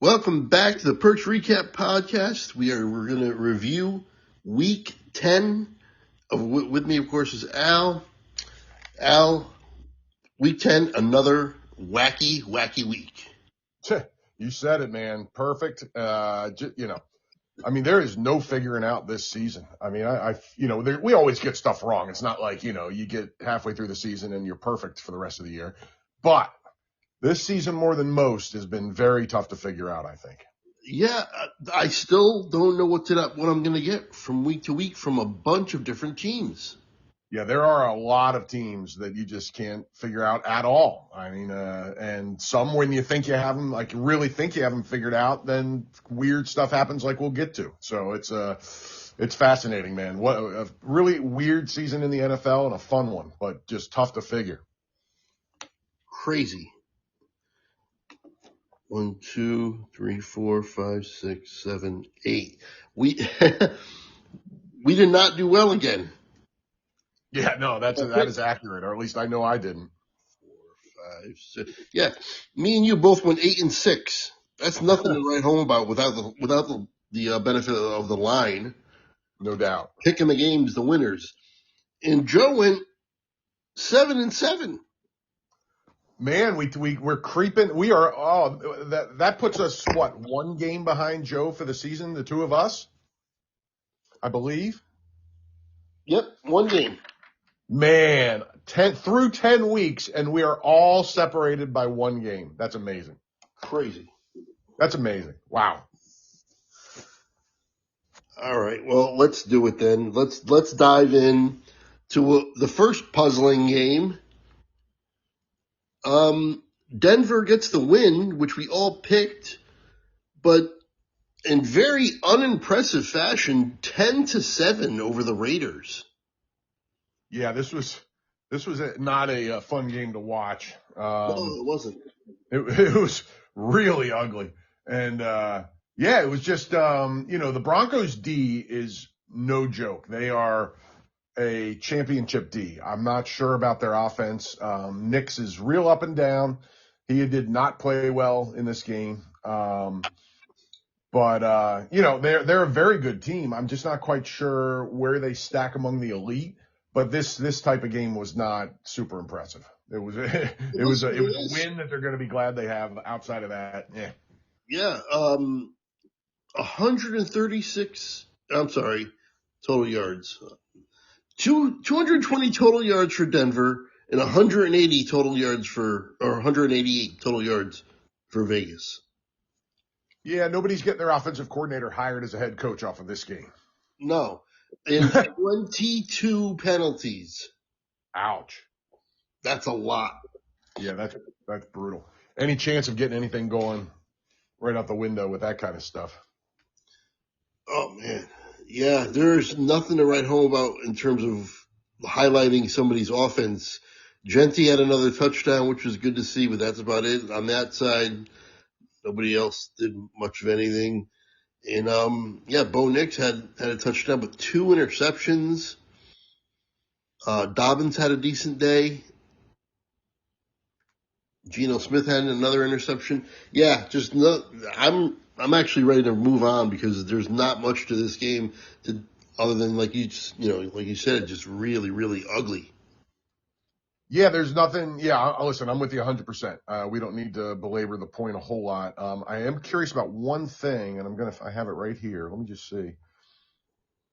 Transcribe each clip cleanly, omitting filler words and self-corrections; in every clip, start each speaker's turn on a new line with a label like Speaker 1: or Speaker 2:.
Speaker 1: Welcome back to the Perks Recap Podcast. We're going to review Week 10. With me, of course, is Al. Al, Week 10, another wacky week.
Speaker 2: You said it, man. Perfect. There is no figuring out this season. We always get stuff wrong. It's not like, you get halfway through the season and you're perfect for the rest of the year. But this season, more than most, has been very tough to figure out, I think.
Speaker 1: Yeah, I still don't know what I'm going to get from week to week from a bunch of different teams.
Speaker 2: Yeah, there are a lot of teams that you just can't figure out at all. And some when you think you have them, like you really think you have them figured out, then weird stuff happens like we'll get to. So it's fascinating, man. What a really weird season in the NFL and a fun one, but just tough to figure.
Speaker 1: Crazy. 1, 2, 3, 4, 5, 6, 7, 8. We did not do well again.
Speaker 2: Yeah, no, that is accurate, or at least I know I didn't.
Speaker 1: 4, 5, 6. Yeah, me and you both went 8 and 6. That's nothing to write home about without the benefit of the line.
Speaker 2: No doubt.
Speaker 1: Picking the games, the winners. And Joe went 7 and 7.
Speaker 2: Man, we're creeping. We are. That puts us one game behind Joe for the season, the two of us, I believe.
Speaker 1: Yep, one game.
Speaker 2: Man, 10 weeks, and we are all separated by one game. That's amazing.
Speaker 1: Crazy.
Speaker 2: That's amazing. Wow.
Speaker 1: All right, well, let's do it then. Let's dive in to the first puzzling game. Denver gets the win, which we all picked, but in very unimpressive fashion, 10-7 over the Raiders.
Speaker 2: Yeah, this was not a fun game to watch.
Speaker 1: No, it wasn't.
Speaker 2: It was really ugly, and it was just the Broncos D is no joke. They are a championship D. I'm not sure about their offense. Nix is real up and down. He did not play well in this game. But they're a very good team. I'm just not quite sure where they stack among the elite. But this type of game was not super impressive. It was a win that they're going to be glad they have. Outside of that, yeah.
Speaker 1: Yeah, 136. I'm sorry, total yards. 220 total yards for Denver and 188 total yards for Vegas.
Speaker 2: Yeah, nobody's getting their offensive coordinator hired as a head coach off of this game.
Speaker 1: No. And 22 penalties.
Speaker 2: Ouch.
Speaker 1: That's a lot.
Speaker 2: Yeah, that's brutal. Any chance of getting anything going right out the window with that kind of stuff?
Speaker 1: Oh, man. Yeah, there's nothing to write home about in terms of highlighting somebody's offense. Genti had another touchdown, which was good to see, but that's about it. On that side, nobody else did much of anything. And, Bo Nix had a touchdown, but 2 interceptions. Dobbins had a decent day. Geno Smith had another interception. Yeah, just no. I'm actually ready to move on because there's not much to this game other than like you said, just really, really ugly.
Speaker 2: Yeah, there's nothing. Yeah, listen, I'm with you 100%. We don't need to belabor the point a whole lot. I am curious about one thing, and I have it right here. Let me just see.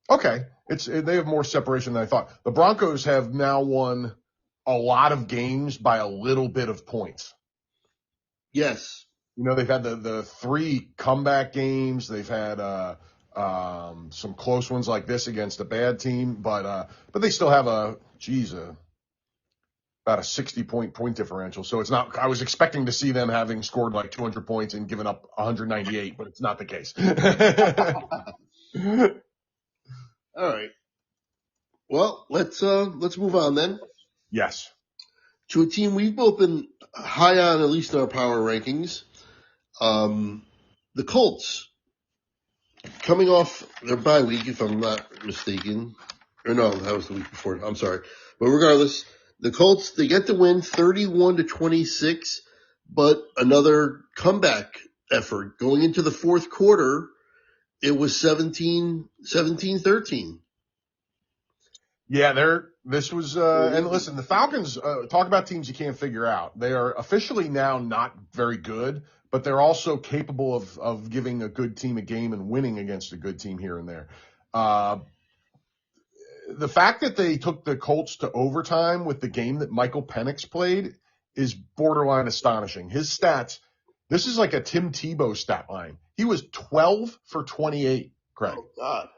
Speaker 2: Okay, they have more separation than I thought. The Broncos have now won a lot of games by a little bit of points.
Speaker 1: Yes.
Speaker 2: They've had the 3 comeback games. They've had some close ones like this against a bad team, but they still have about a 60-point differential. So it's not. I was expecting to see them having scored like 200 points and given up 198, but it's not the case.
Speaker 1: All right. Well, let's move on then.
Speaker 2: Yes.
Speaker 1: To a team we've both been high on, at least in our power rankings. The Colts, coming off their bye week, if I'm not mistaken. Or no, that was the week before. I'm sorry. But regardless, the Colts, they get the win 31-26, but another comeback effort. Going into the fourth quarter, it was 17-13.
Speaker 2: Yeah, this was, and listen, the Falcons, talk about teams you can't figure out. They are officially now not very good, but they're also capable of giving a good team a game and winning against a good team here and there. The fact that they took the Colts to overtime with the game that Michael Penix played is borderline astonishing. His stats, this is like a Tim Tebow stat line. He was 12 for 28, Craig.
Speaker 1: Oh, God.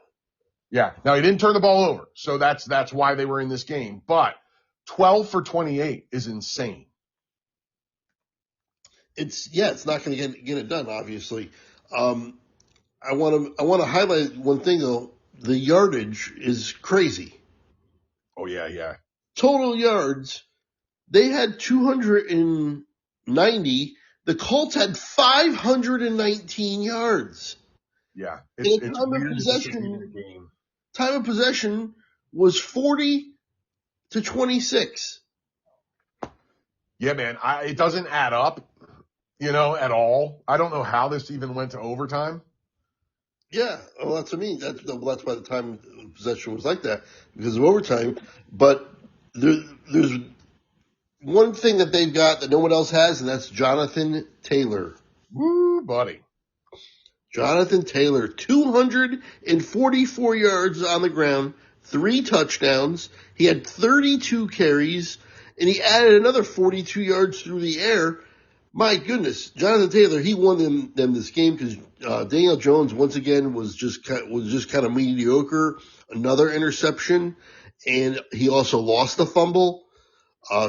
Speaker 2: Yeah. Now he didn't turn the ball over, so that's why they were in this game. But 12 for 28 is insane.
Speaker 1: It's not going to get it done. Obviously, I want to highlight one thing though. The yardage is crazy.
Speaker 2: Oh yeah.
Speaker 1: Total yards, they had 290. The Colts had 519 yards.
Speaker 2: Yeah.
Speaker 1: And
Speaker 2: It's weird that this isn't even a game.
Speaker 1: Time of possession was 40-26.
Speaker 2: Yeah, man. It doesn't add up, at all. I don't know how this even went to overtime.
Speaker 1: Yeah, well, that's what I mean. That's why the time of possession was like that, because of overtime. But there's one thing that they've got that no one else has, and that's Jonathan Taylor.
Speaker 2: Woo, buddy.
Speaker 1: Jonathan Taylor, 244 yards on the ground, 3 touchdowns. He had 32 carries, and he added another 42 yards through the air. My goodness, Jonathan Taylor, he won them this game because Daniel Jones once again was just kind of mediocre. Another interception, and he also lost the fumble.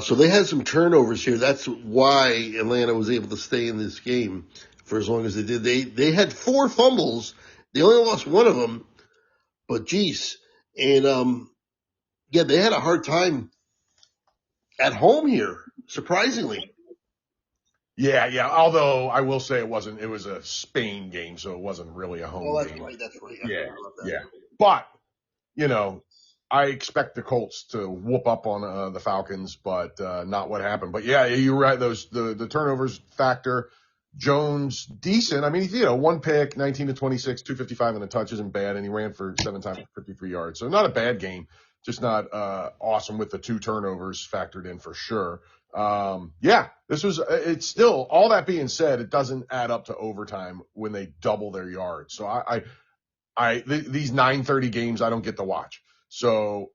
Speaker 1: So they had some turnovers here. That's why Atlanta was able to stay in this game for as long as they did. They had 4 fumbles. They only lost one of them, but geez. And they had a hard time at home here, surprisingly.
Speaker 2: Yeah. Although I will say it was a Spain game, so it wasn't really a home game.
Speaker 1: That's right.
Speaker 2: Yeah. But, I expect the Colts to whoop up on the Falcons, but not what happened. But yeah, you're right. The turnovers factor. Jones, decent. I mean, 1 pick, 19 to 26, 255 and a touch isn't bad, and he ran for 7 times 53 yards. So not a bad game, just not awesome with the 2 turnovers factored in for sure. It's still, all that being said, it doesn't add up to overtime when they double their yards. So these 9:30 games I don't get to watch. So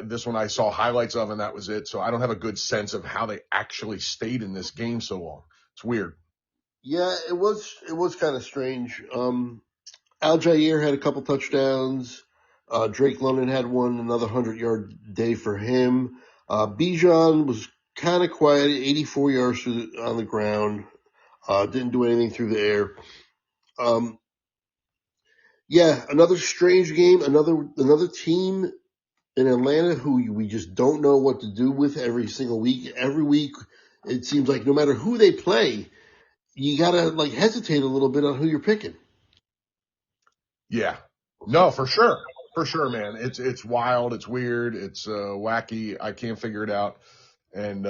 Speaker 2: this one I saw highlights of, and that was it. So I don't have a good sense of how they actually stayed in this game so long. It's weird.
Speaker 1: Yeah, it was kind of strange. Al Jair had a couple touchdowns. Drake London had one, another 100-yard day for him. Bijan was kind of quiet, 84 yards on the ground. Didn't do anything through the air. Another strange game. Another team in Atlanta who we just don't know what to do with every single week. Every week, it seems like no matter who they play, you gotta hesitate a little bit on who you're picking.
Speaker 2: Yeah. No, for sure. For sure, man. It's wild. It's weird. It's wacky. I can't figure it out. And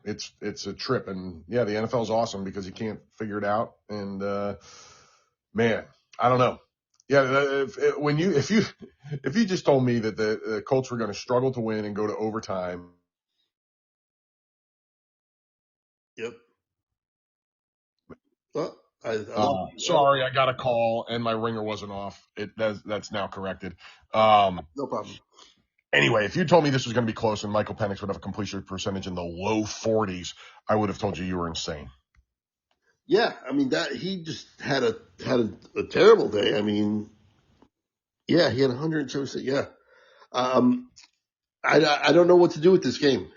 Speaker 2: it's a trip. And yeah, the NFL is awesome because you can't figure it out. And man, I don't know. Yeah, if you just told me that the Colts were going to struggle to win and go to overtime.
Speaker 1: Yep.
Speaker 2: Sorry, I got a call and my ringer wasn't off. That's now corrected.
Speaker 1: No problem.
Speaker 2: Anyway, if you told me this was going to be close and Michael Penix would have a completion percentage in the low 40s, I would have told you were insane.
Speaker 1: Yeah, I mean that he just had a terrible day. I mean, yeah, he had 176. Yeah, I don't know what to do with this game.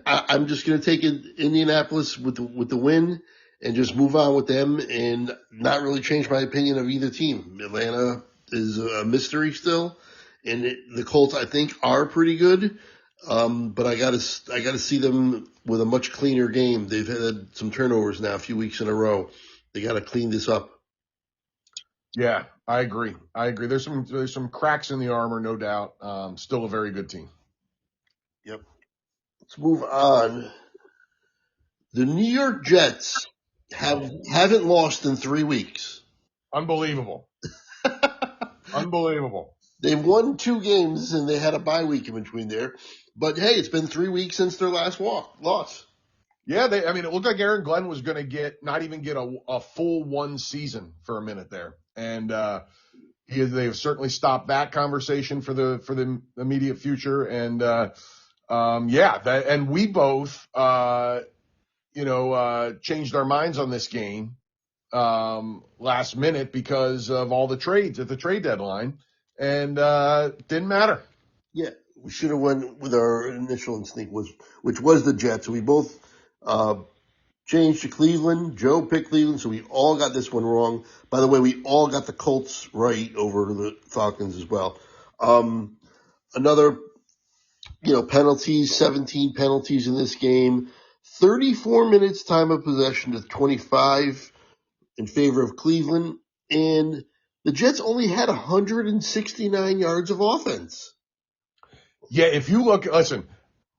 Speaker 1: I'm just going to take Indianapolis with the win and just move on with them and not really change my opinion of either team. Atlanta is a mystery still, and the Colts I think are pretty good. But I gotta see them with a much cleaner game. They've had some turnovers now a few weeks in a row. They got to clean this up.
Speaker 2: Yeah, I agree. There's some cracks in the armor, no doubt. Still a very good team.
Speaker 1: Yep. Let's move on. The New York Jets haven't lost in 3 weeks.
Speaker 2: Unbelievable. Unbelievable.
Speaker 1: They've won 2 games and they had a bye week in between there. But hey, it's been 3 weeks since their last loss.
Speaker 2: Yeah, it looked like Aaron Glenn was going to not even get a full one season for a minute there. And, they've certainly stopped that conversation for the immediate future. And, and we both, changed our minds on this game, last minute because of all the trades at the trade deadline, and, didn't matter.
Speaker 1: Yeah, we should have went with our initial instinct, which was the Jets. We both changed to Cleveland. Joe picked Cleveland, so we all got this one wrong. By the way, we all got the Colts right over the Falcons as well. Another, penalties, 17 penalties in this game. 34 minutes time of possession to 25 in favor of Cleveland. And the Jets only had 169 yards of offense.
Speaker 2: Yeah, if you listen,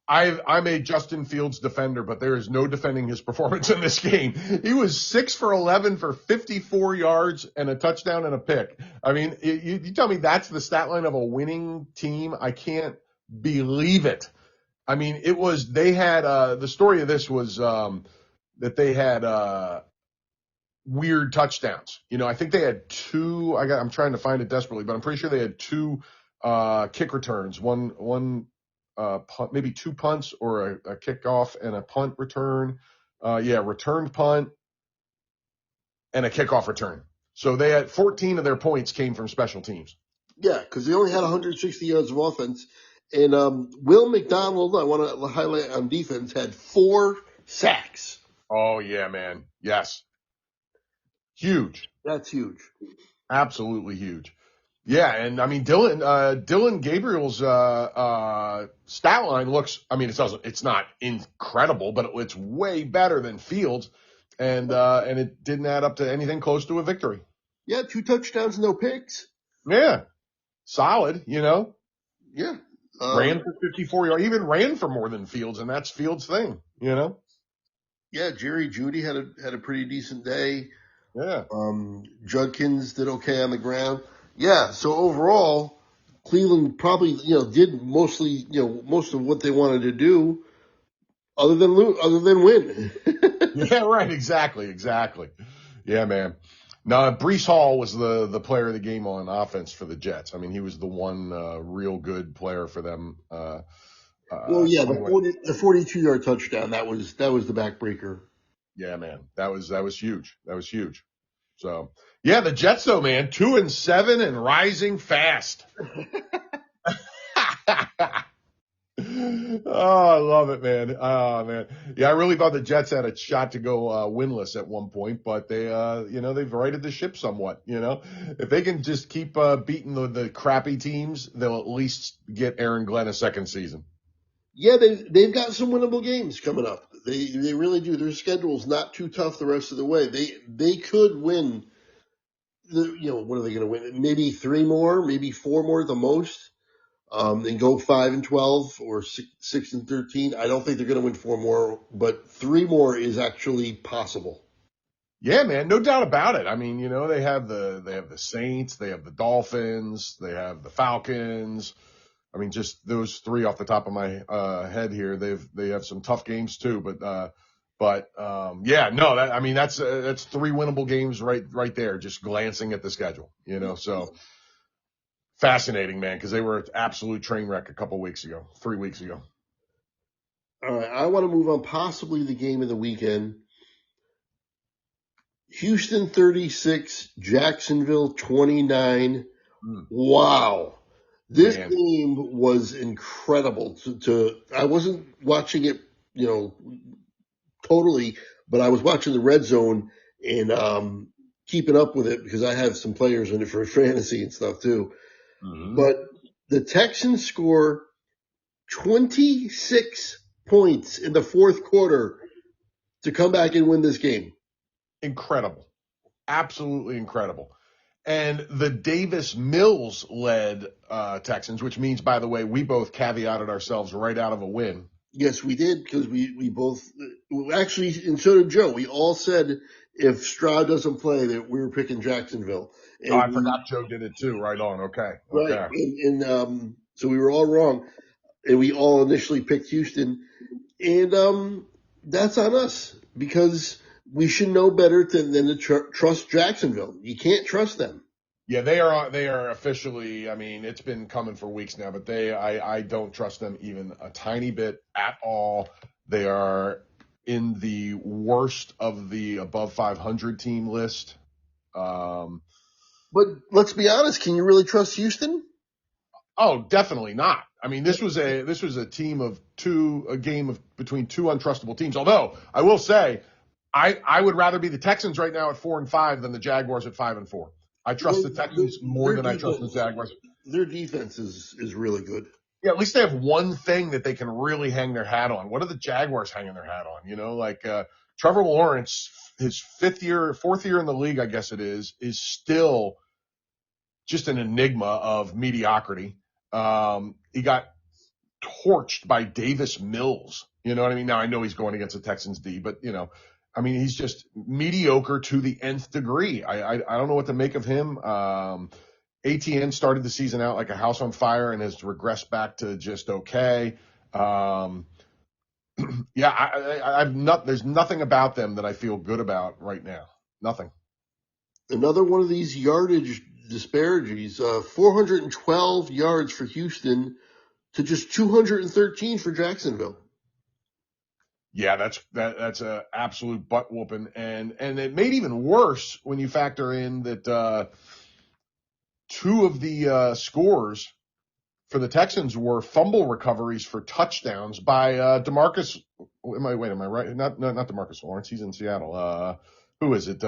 Speaker 2: I'm a Justin Fields defender, but there is no defending his performance in this game. He was 6 for 11 for 54 yards and a touchdown and a pick. I mean, you tell me that's the stat line of a winning team? I can't believe it. I mean, they had, the story of this was, that they had, weird touchdowns. I think they had 2, I'm trying to find it desperately, but I'm pretty sure they had 2, kick returns, one, punt, maybe 2 punts or a kickoff and a punt return. Returned punt and a kickoff return. So they had 14 of their points came from special teams.
Speaker 1: Yeah, because they only had 160 yards of offense. And Will McDonald, I want to highlight on defense, had 4 sacks.
Speaker 2: Oh, yeah, man. Yes. Huge.
Speaker 1: That's huge.
Speaker 2: Absolutely huge. Yeah, and I mean Dylan Gabriel's stat line looks, it's not incredible, but it's way better than Fields, and it didn't add up to anything close to a victory.
Speaker 1: Yeah, 2 touchdowns, no picks.
Speaker 2: Yeah. Solid,
Speaker 1: Yeah.
Speaker 2: Ran for 54 yards, even ran for more than Fields, and that's Fields' thing,
Speaker 1: Yeah, Jerry Jeudy had a pretty decent day.
Speaker 2: Yeah.
Speaker 1: Judkins did okay on the ground. Yeah, so overall, Cleveland probably, did mostly, most of what they wanted to do other than win.
Speaker 2: Yeah, right. Exactly. Yeah, man. No, Breece Hall was the player of the game on offense for the Jets. I mean, he was the one real good player for them.
Speaker 1: Well, yeah, the 42-yard touchdown, that was the backbreaker.
Speaker 2: Yeah, man, that was huge. That was huge. So, yeah, the Jets though, man, 2-7 and rising fast. Oh, I love it, man. Oh, man. Yeah, I really thought the Jets had a shot to go winless at one point, but they, they've righted the ship somewhat. If they can just keep beating the crappy teams, they'll at least get Aaron Glenn a second season.
Speaker 1: Yeah, they've got some winnable games coming up. They really do. Their schedule's not too tough the rest of the way. They could win. What are they going to win? Maybe 3 more, maybe 4 more at the most. And go 5-12 or 6-13. I don't think they're going to win 4 more, but 3 more is actually possible.
Speaker 2: Yeah, man, no doubt about it. I mean, they have the Saints, they have the Dolphins, they have the Falcons. I mean, just those 3 off the top of my head here. They have some tough games too, that's 3 winnable games right there. Just glancing at the schedule, so. Fascinating, man, because they were an absolute train wreck 3 weeks ago.
Speaker 1: All right, I want to move on possibly the game of the weekend. Houston 36, Jacksonville 29. Wow. This game was incredible. I wasn't watching it, totally, but I was watching the red zone and keeping up with it because I have some players in it for fantasy and stuff too. Mm-hmm. But the Texans score 26 points in the fourth quarter to come back and win this game.
Speaker 2: Incredible. Absolutely incredible. And the Davis Mills led Texans, which means, by the way, we both caveated ourselves right out of a win.
Speaker 1: Yes, we did, because we both actually, and so did Joe. We all said if Stroud doesn't play, that we were picking Jacksonville.
Speaker 2: Oh,
Speaker 1: And
Speaker 2: I forgot Joe did it too. Right on. Okay.
Speaker 1: right,
Speaker 2: Okay.
Speaker 1: and so we were all wrong, and we all initially picked Houston, and that's on us because we should know better than to trust Jacksonville. You can't trust them.
Speaker 2: Yeah, they are officially, I mean, it's been coming for weeks now, but I don't trust them even a tiny bit at all. They are in the worst of the above 500 team list. Um,
Speaker 1: But let's be honest, can you really trust Houston?
Speaker 2: oh, definitely not. I mean, this was a game of between two untrustable teams. Although I will say, I would rather be the Texans right now at 4-5 than the Jaguars at 5-4. I trust the Texans more
Speaker 1: Their
Speaker 2: than I trust the
Speaker 1: defense,
Speaker 2: Jaguars.
Speaker 1: their defense is really good.
Speaker 2: Yeah, at least they have one thing that they can really hang their hat on. What are the Jaguars hanging their hat on? Like Trevor Lawrence, his fourth year in the league, I guess it is still just an enigma of mediocrity. He got torched by Davis Mills. You know what I mean? Now I know he's going against the Texans D, but I mean, he's just mediocre to the nth degree. I don't know what to make of him. ATN started the season out like a house on fire and has regressed back to just okay. Yeah, there's nothing about them that I feel good about right now. Nothing.
Speaker 1: Another one of these yardage disparities, 412 yards for Houston to just 213 for Jacksonville.
Speaker 2: Yeah, that's a absolute butt whooping, and it made even worse when you factor in that two of the scores for the Texans were fumble recoveries for touchdowns by DeMarcus. Am I right? Not DeMarcus Lawrence. He's in Seattle. Who is it?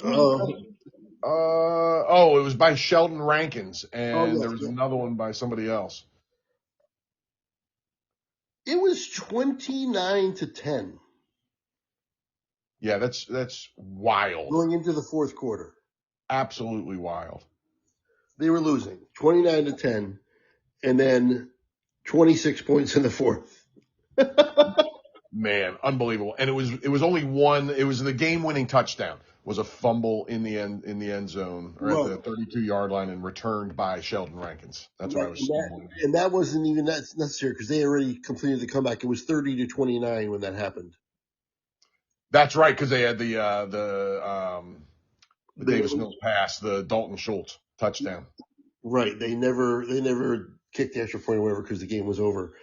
Speaker 2: It was by Sheldon Rankins, and there was another one by somebody else.
Speaker 1: It was 29-10.
Speaker 2: Yeah, that's wild.
Speaker 1: Going into the fourth quarter.
Speaker 2: Absolutely wild.
Speaker 1: They were losing 29-10, and then 26 points in the fourth.
Speaker 2: Man, unbelievable. And it was only one. It was the game-winning touchdown. Was a fumble in the end zone or at the 32-yard line and returned by Sheldon Rankins. That's what I was saying.
Speaker 1: And that wasn't even necessary because they already completed the comeback. It was 30-29 when that happened.
Speaker 2: That's right, because they had the Davis Mills pass, the Dalton Schultz touchdown.
Speaker 1: Right. They never kicked the extra point or whatever because the game was over.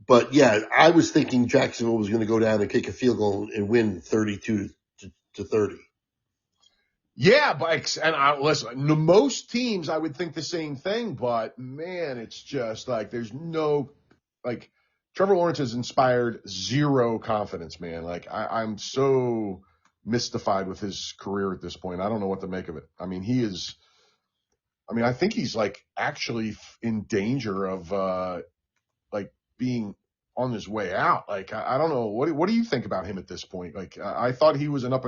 Speaker 1: But yeah, I was thinking Jacksonville was going to go down and kick a field goal and win 32-30.
Speaker 2: Yeah, listen, most teams I would think the same thing, but man, it's just like there's no Trevor Lawrence has inspired zero confidence, man. Like I'm so mystified with his career at this point. I don't know what to make of it. I mean, I think he's like actually in danger of being on his way out. Like I don't know. What do you think about him at this point? Like I thought he was a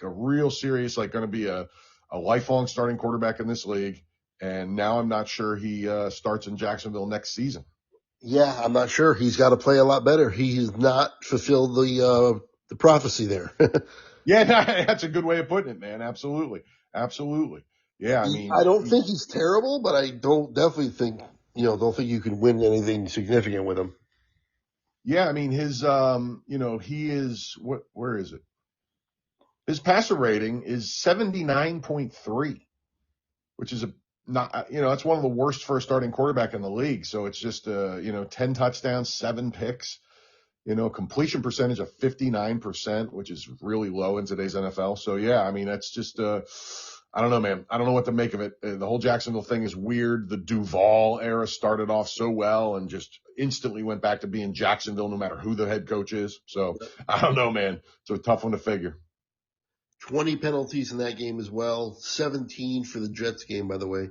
Speaker 2: real serious, like going to be a lifelong starting quarterback in this league. And now I'm not sure he starts in Jacksonville next season.
Speaker 1: Yeah, I'm not sure. He's got to play a lot better. He has not fulfilled the prophecy there.
Speaker 2: Yeah, that's a good way of putting it, man. Absolutely. Yeah, I mean,
Speaker 1: I don't think he's terrible, but I don't think you can win anything significant with him.
Speaker 2: Yeah, I mean his he is where is it? His passer rating is 79.3, which is that's one of the worst for a starting quarterback in the league. So it's just 10 touchdowns, 7 picks, completion percentage of 59%, which is really low in today's NFL. So yeah, I mean that's just I don't know, man. I don't know what to make of it. The whole Jacksonville thing is weird. The Duval era started off so well and just instantly went back to being Jacksonville no matter who the head coach is. So I don't know, man. It's a tough one to figure.
Speaker 1: 20 penalties in that game as well. 17 for the Jets game, by the way.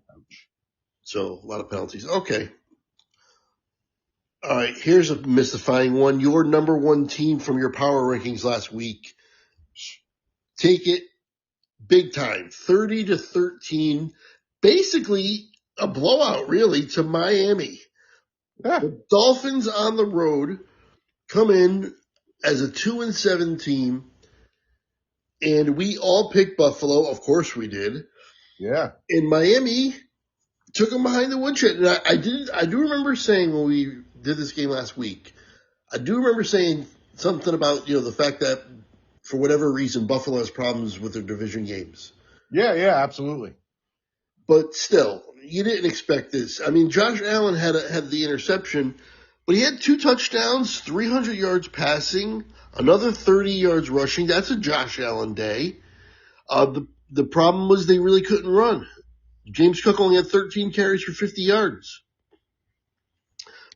Speaker 2: Ouch.
Speaker 1: So a lot of penalties. Okay. All right. Here's a mystifying one. Your number one team from your power rankings last week. Take it big time. 30-13. Basically a blowout, really, to Miami.
Speaker 2: Yeah.
Speaker 1: The Dolphins on the road come in as a 2-7 team, and we all picked Buffalo. Of course we did.
Speaker 2: Yeah.
Speaker 1: And Miami took them behind the woodshed. And I do remember saying when we did this game last week, I do remember saying something about, the fact that for whatever reason, Buffalo has problems with their division games.
Speaker 2: Yeah, absolutely.
Speaker 1: But still, you didn't expect this. I mean, Josh Allen had the interception, but he had 2 touchdowns, 300 yards passing, another 30 yards rushing. That's a Josh Allen day. The problem was they really couldn't run. James Cook only had 13 carries for 50 yards.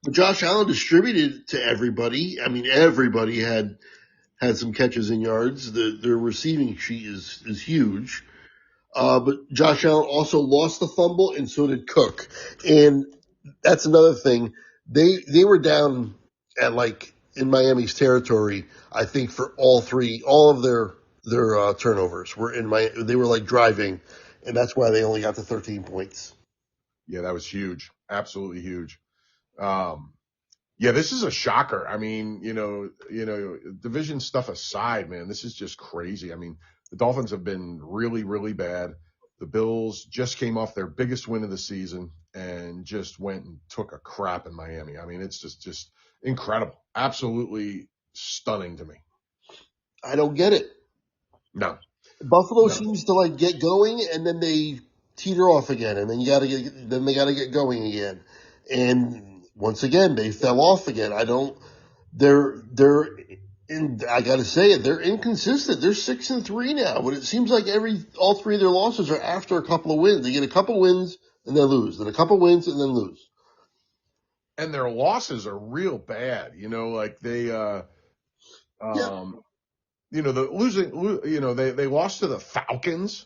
Speaker 1: But Josh Allen distributed to everybody. I mean, everybody had some catches and yards. Their receiving sheet is huge. But Josh Allen also lost the fumble, and so did Cook. And that's another thing. They were down at in Miami's territory, I think, for all of their turnovers were in Miami. They were driving, and that's why they only got to 13 points.
Speaker 2: Yeah, that was huge. Absolutely huge. Yeah, this is a shocker. I mean, division stuff aside, man, this is just crazy. I mean, the Dolphins have been really, really bad. The Bills just came off their biggest win of the season and just went and took a crap in Miami. I mean, it's just incredible. Absolutely stunning to me.
Speaker 1: I don't get it.
Speaker 2: No.
Speaker 1: Buffalo seems to get going, and then they teeter off again, and then they gotta get going again. And once again, they fell off again. They're I gotta say it, they're inconsistent. They're 6-3 now, but it seems like all 3 of their losses are after a couple of wins. They get a couple wins and then lose, then a couple wins and then lose.
Speaker 2: And their losses are real bad. They, the losing, they lost to the Falcons,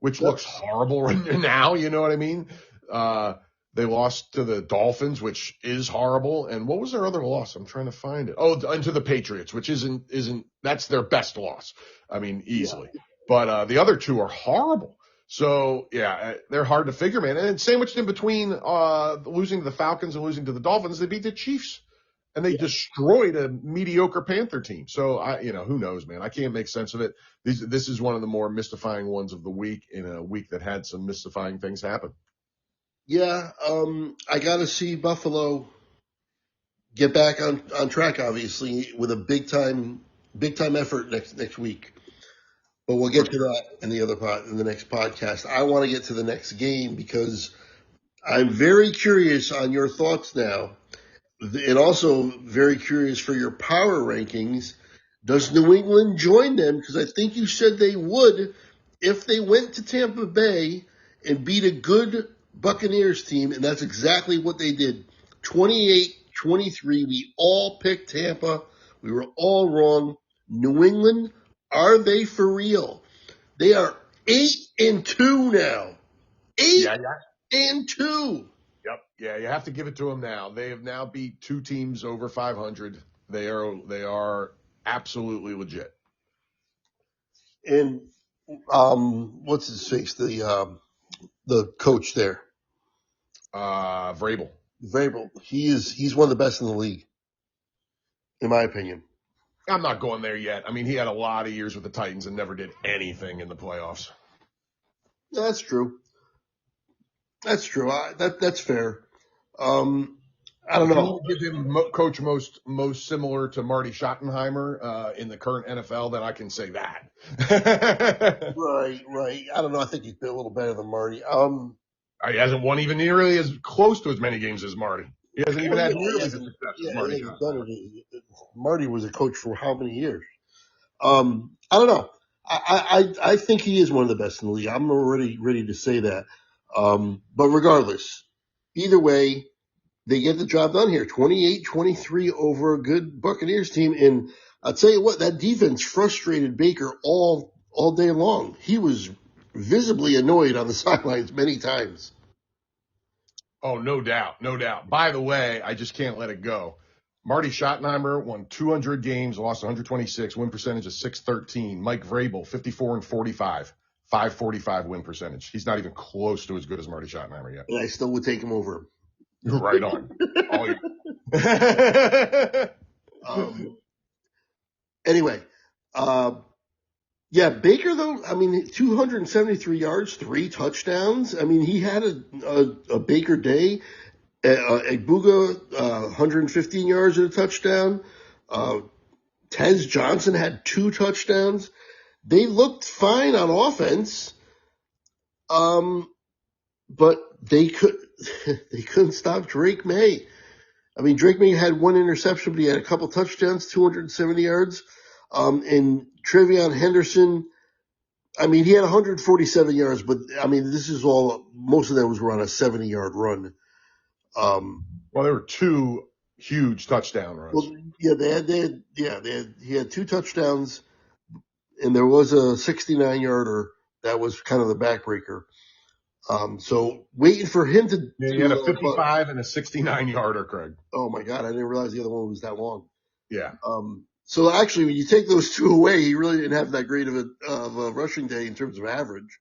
Speaker 2: which looks horrible right now. You know what I mean? They lost to the Dolphins, which is horrible. And what was their other loss? I'm trying to find it. Oh, and to the Patriots, which isn't that's their best loss. I mean, easily. Yeah. But the other 2 are horrible. So yeah, they're hard to figure, man. And sandwiched in between losing to the Falcons and losing to the Dolphins, they beat the Chiefs. And they destroyed a mediocre Panther team. So who knows, man? I can't make sense of it. This is one of the more mystifying ones of the week, in a week that had some mystifying things happen.
Speaker 1: Yeah, I got to see Buffalo get back on track, obviously, with a big time effort next week. But we'll get to that in the next podcast. I want to get to the next game because I'm very curious on your thoughts now, and also very curious for your power rankings. Does New England join them? Because I think you said they would if they went to Tampa Bay and beat a good Buccaneers team, and that's exactly what they did. 28-23. We all picked Tampa. We were all wrong. New England, are they for real? They are 8-2 now. 8-2.
Speaker 2: Yep. Yeah, you have to give it to them now. They have now beat 2 teams over 500. They are absolutely legit.
Speaker 1: And what's his face? The coach there.
Speaker 2: Vrabel.
Speaker 1: He's one of the best in the league, in my opinion.
Speaker 2: I'm not going there yet. I mean, he had a lot of years with the Titans and never did anything in the playoffs.
Speaker 1: Yeah, that's true. That's true. That's fair. I don't know.
Speaker 2: Give him coach most similar to Marty Schottenheimer in the current NFL, then I can say that.
Speaker 1: Right. I don't know. I think he's been a little better than Marty.
Speaker 2: He hasn't won even nearly as close to as many games as Marty. He hasn't even had nearly the success as Marty.
Speaker 1: Marty was a coach for how many years? I don't know. I think he is one of the best in the league. I'm already ready to say that. But regardless, either way, they get the job done here. 28-23 over a good Buccaneers team. And I'll tell you what, that defense frustrated Baker all day long. He was visibly annoyed on the sidelines many times.
Speaker 2: Oh, no doubt. By the way, I just can't let it go. Marty Schottenheimer won 200 games, lost 126, win percentage of .613. Mike Vrabel, 54-45, .545 win percentage. He's not even close to as good as Marty Schottenheimer yet.
Speaker 1: And I still would take him over him.
Speaker 2: Right on.
Speaker 1: Um, anyway, uh, yeah, Baker though. I mean, 273 yards, 3 touchdowns. I mean, he had a Baker day. Egbuka, 115 yards and a touchdown. Tez Johnson had 2 touchdowns. They looked fine on offense, but they couldn't stop Drake May. I mean, Drake May had 1 interception, but he had a couple touchdowns, 270 yards. And Trevion Henderson, I mean, he had 147 yards, but I mean, most of them were on a 70-yard run.
Speaker 2: Well, there were 2 huge touchdown runs.
Speaker 1: Well, he had 2 touchdowns, and there was a 69-yarder that was kind of the backbreaker. So waiting for him to.
Speaker 2: Yeah, he had a 55 and a 69-yarder, Craig.
Speaker 1: Oh my God, I didn't realize the other one was that long.
Speaker 2: Yeah.
Speaker 1: So actually, when you take those 2 away, he really didn't have that great of a rushing day in terms of average.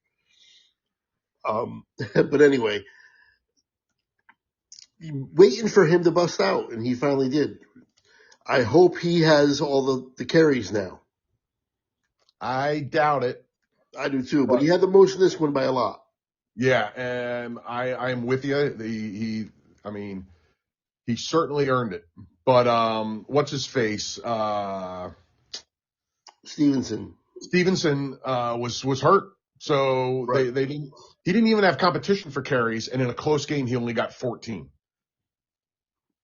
Speaker 1: But anyway, waiting for him to bust out, and he finally did. I hope he has all the carries now.
Speaker 2: I doubt it.
Speaker 1: I do too, but he had the most in this one by a lot.
Speaker 2: Yeah, and I'm with you. He certainly earned it. But what's his face?
Speaker 1: Stevenson
Speaker 2: was hurt, so
Speaker 1: Right.
Speaker 2: they didn't. He didn't even have competition for carries, and in a close game, he only got 14.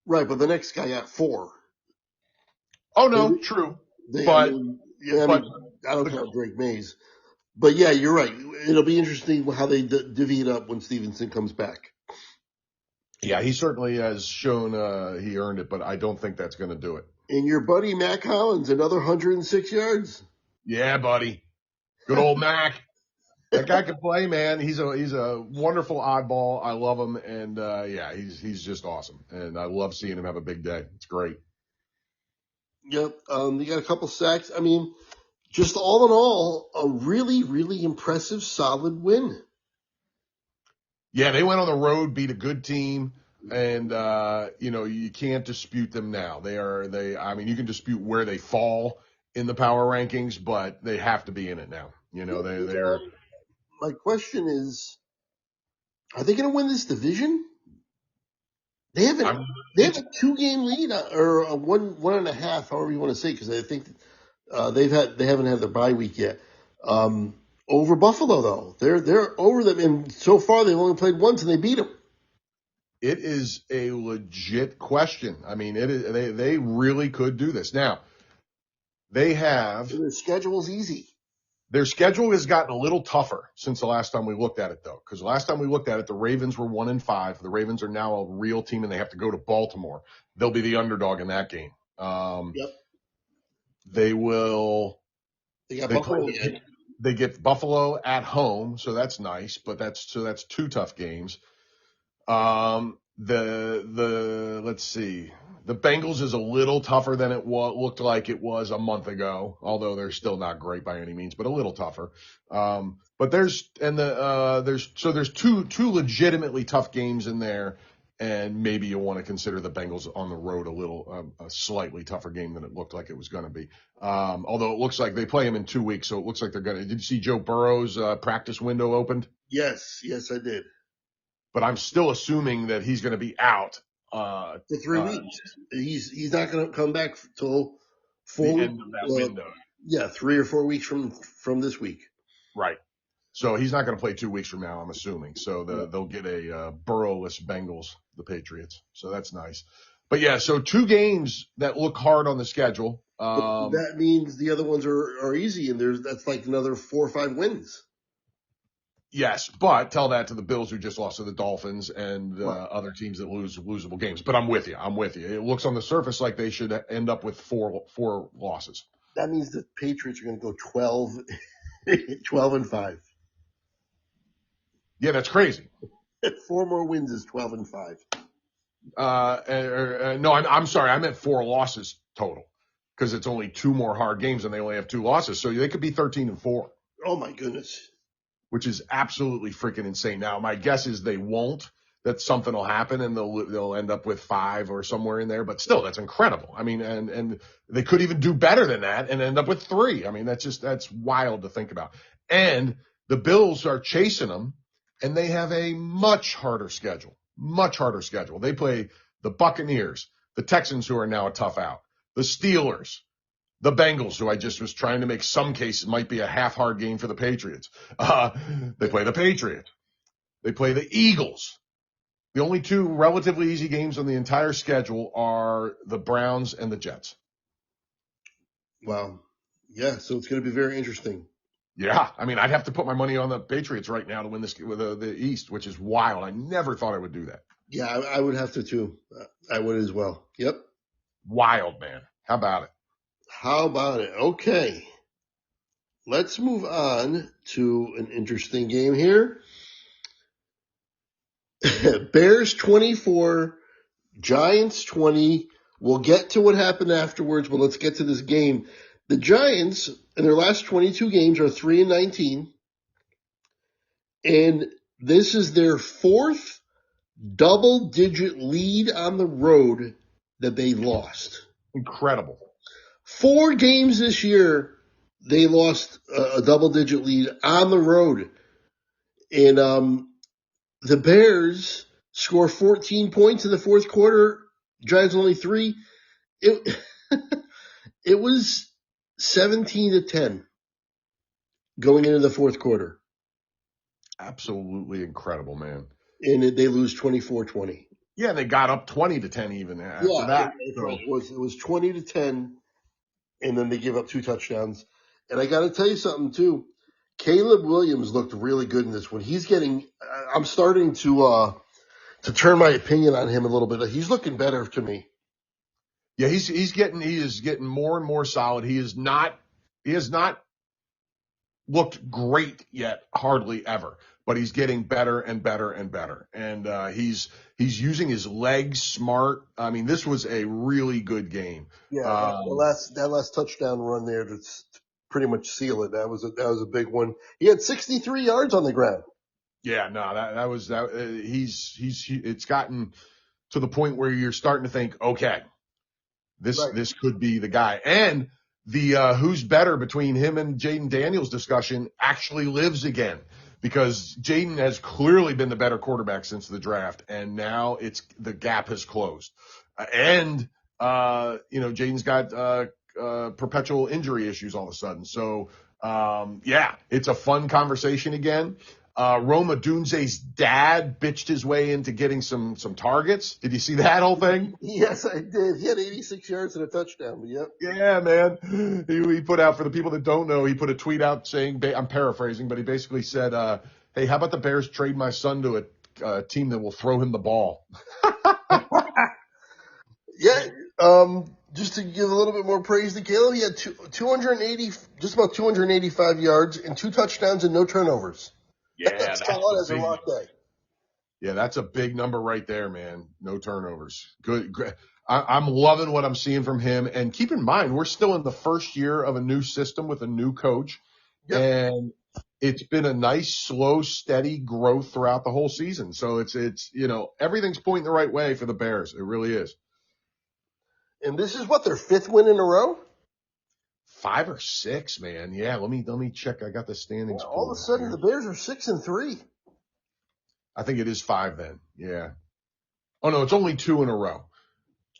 Speaker 1: Right, but the next guy got 4.
Speaker 2: Oh no, true.
Speaker 1: I don't count Drake Mays. But yeah, you're right. It'll be interesting how they divvy it up when Stevenson comes back.
Speaker 2: Yeah, he certainly has shown he earned it, but I don't think that's going to do it.
Speaker 1: And your buddy Mac Hollins, another 106 yards.
Speaker 2: Yeah, buddy. Good old Mac. That guy can play, man. He's a wonderful oddball. I love him, and yeah, he's just awesome. And I love seeing him have a big day. It's great.
Speaker 1: Yep. They got a couple sacks. I mean, just all in all, a really, really impressive, solid win.
Speaker 2: Yeah, they went on the road, beat a good team, and you can't dispute them now. I mean, you can dispute where they fall in the power rankings, but they have to be in it now. They're.
Speaker 1: My question is, are they going to win this division? They have a 2-game lead, or a 1.5, however you want to say, because I think they haven't had their bye week yet. Over Buffalo though, they're over them, and so far they've only played once and they beat them.
Speaker 2: It is a legit question. I mean, they really could do this. Now, their
Speaker 1: schedule's easy.
Speaker 2: Their schedule has gotten a little tougher since the last time we looked at it, though, because the last time we looked at it, the Ravens were 1-5. The Ravens are now a real team, and they have to go to Baltimore. They'll be the underdog in that game.
Speaker 1: Yep.
Speaker 2: They will.
Speaker 1: They got Buffalo again.
Speaker 2: They get Buffalo at home, so that's nice. But that's 2 tough games. Let's see. The Bengals is a little tougher than it looked like it was a month ago, although they're still not great by any means, but a little tougher. But there's 2 legitimately tough games in there, and maybe you want to consider the Bengals on the road a slightly tougher game than it looked like it was going to be. Although it looks like they play them in 2 weeks, so it looks like they're going to. Did you see Joe Burrow's practice window opened?
Speaker 1: Yes, I did.
Speaker 2: But I'm still assuming that he's going to be out
Speaker 1: for 3 weeks. He's not going to come back till 4
Speaker 2: the
Speaker 1: weeks.
Speaker 2: End of that window.
Speaker 1: Yeah, 3 or 4 weeks from this week.
Speaker 2: Right. So he's not going to play 2 weeks from now, I'm assuming. So they'll get a Burrow-less Bengals, the Patriots. So that's nice. But yeah, so 2 games that look hard on the schedule.
Speaker 1: That means the other ones are easy, and that's like another 4 or 5 wins.
Speaker 2: Yes, but tell that to the Bills who just lost to the Dolphins and other teams that lose losable games. But I'm with you. It looks on the surface like they should end up with 4 losses.
Speaker 1: That means the Patriots are going to go 12-5.
Speaker 2: Yeah, that's crazy.
Speaker 1: 4 more wins is 12-5.
Speaker 2: No, I'm sorry. I meant 4 losses total because it's only 2 more hard games and they only have 2 losses. So they could be 13-4.
Speaker 1: Oh my goodness.
Speaker 2: Which is absolutely freaking insane. Now, my guess is they won't, that something will happen and they'll end up with 5 or somewhere in there. But still, that's incredible. I mean, and they could even do better than that and end up with 3. I mean, that's wild to think about. And the Bills are chasing them, and they have a much harder schedule. Much harder schedule. They play the Buccaneers, the Texans, who are now a tough out, the Steelers, the Bengals, who I just was trying to make some cases might be a half-hard game for the Patriots. They play the Patriots. They play the Eagles. The only 2 relatively easy games on the entire schedule are the Browns and the Jets.
Speaker 1: Wow. Yeah, so it's going to be very interesting.
Speaker 2: Yeah, I mean, I'd have to put my money on the Patriots right now to win this with the East, which is wild. I never thought I would do that.
Speaker 1: Yeah, I would have to too. I would as well. Yep.
Speaker 2: Wild, man. How about it?
Speaker 1: How about it? Okay. Let's move on to an interesting game here. Bears 24, Giants 20. We'll get to what happened afterwards, but let's get to this game. The Giants, in their last 22 games, are 3-19. And this is their 4th double-digit lead on the road that they lost.
Speaker 2: Incredible.
Speaker 1: 4 games this year, they lost a double-digit lead on the road. And the Bears score 14 points in the fourth quarter. Giants only 3. It it was 17-10 going into the fourth quarter.
Speaker 2: Absolutely incredible, man.
Speaker 1: And they lose 24-20.
Speaker 2: Yeah, they got up 20-10 even after that.
Speaker 1: So. Right. It was 20-10, and then they give up 2 touchdowns. And I got to tell you something too. Caleb Williams looked really good in this one. I'm starting to turn my opinion on him a little bit. He's looking better to me.
Speaker 2: Yeah, he is getting more and more solid. He has not looked great yet, hardly ever, but he's getting better and better and better. And he's using his legs smart. I mean, this was a really good game.
Speaker 1: Yeah, that last touchdown run there to pretty much seal it. That was a big one. He had 63 yards on the ground.
Speaker 2: Yeah, no, that was that. It's gotten to the point where you're starting to think, okay, this could be the guy. And the who's better between him and Jaden Daniels discussion actually lives again, because Jaden has clearly been the better quarterback since the draft, and now the gap has closed. Jaden's got perpetual injury issues all of a sudden. So it's a fun conversation again. Rome Odunze's dad bitched his way into getting some targets. Did you see that whole thing?
Speaker 1: Yes, I did. He had 86 yards and a touchdown. Yep.
Speaker 2: Yeah, man. He put out, for the people that don't know, he put a tweet out saying, I'm paraphrasing, but he basically said, hey, how about the Bears trade my son to a team that will throw him the ball?
Speaker 1: Yeah. Just to give a little bit more praise to Caleb, he had 285 yards and 2 touchdowns and no turnovers.
Speaker 2: Yeah,
Speaker 1: that's solid as a rock day.
Speaker 2: Yeah, that's a big number right there, man. No turnovers. Good. I'm loving what I'm seeing from him. And keep in mind, we're still in the first year of a new system with a new coach. Yep. And it's been a nice, slow, steady growth throughout the whole season. So it's everything's pointing the right way for the Bears. It really is.
Speaker 1: And this is their 5th win in a row?
Speaker 2: 5 or 6, man. Yeah, let me check. I got the standings.
Speaker 1: Yeah, all of a sudden, the Bears are 6-3.
Speaker 2: I think it is 5 then. Yeah. Oh no, it's only 2 in a row.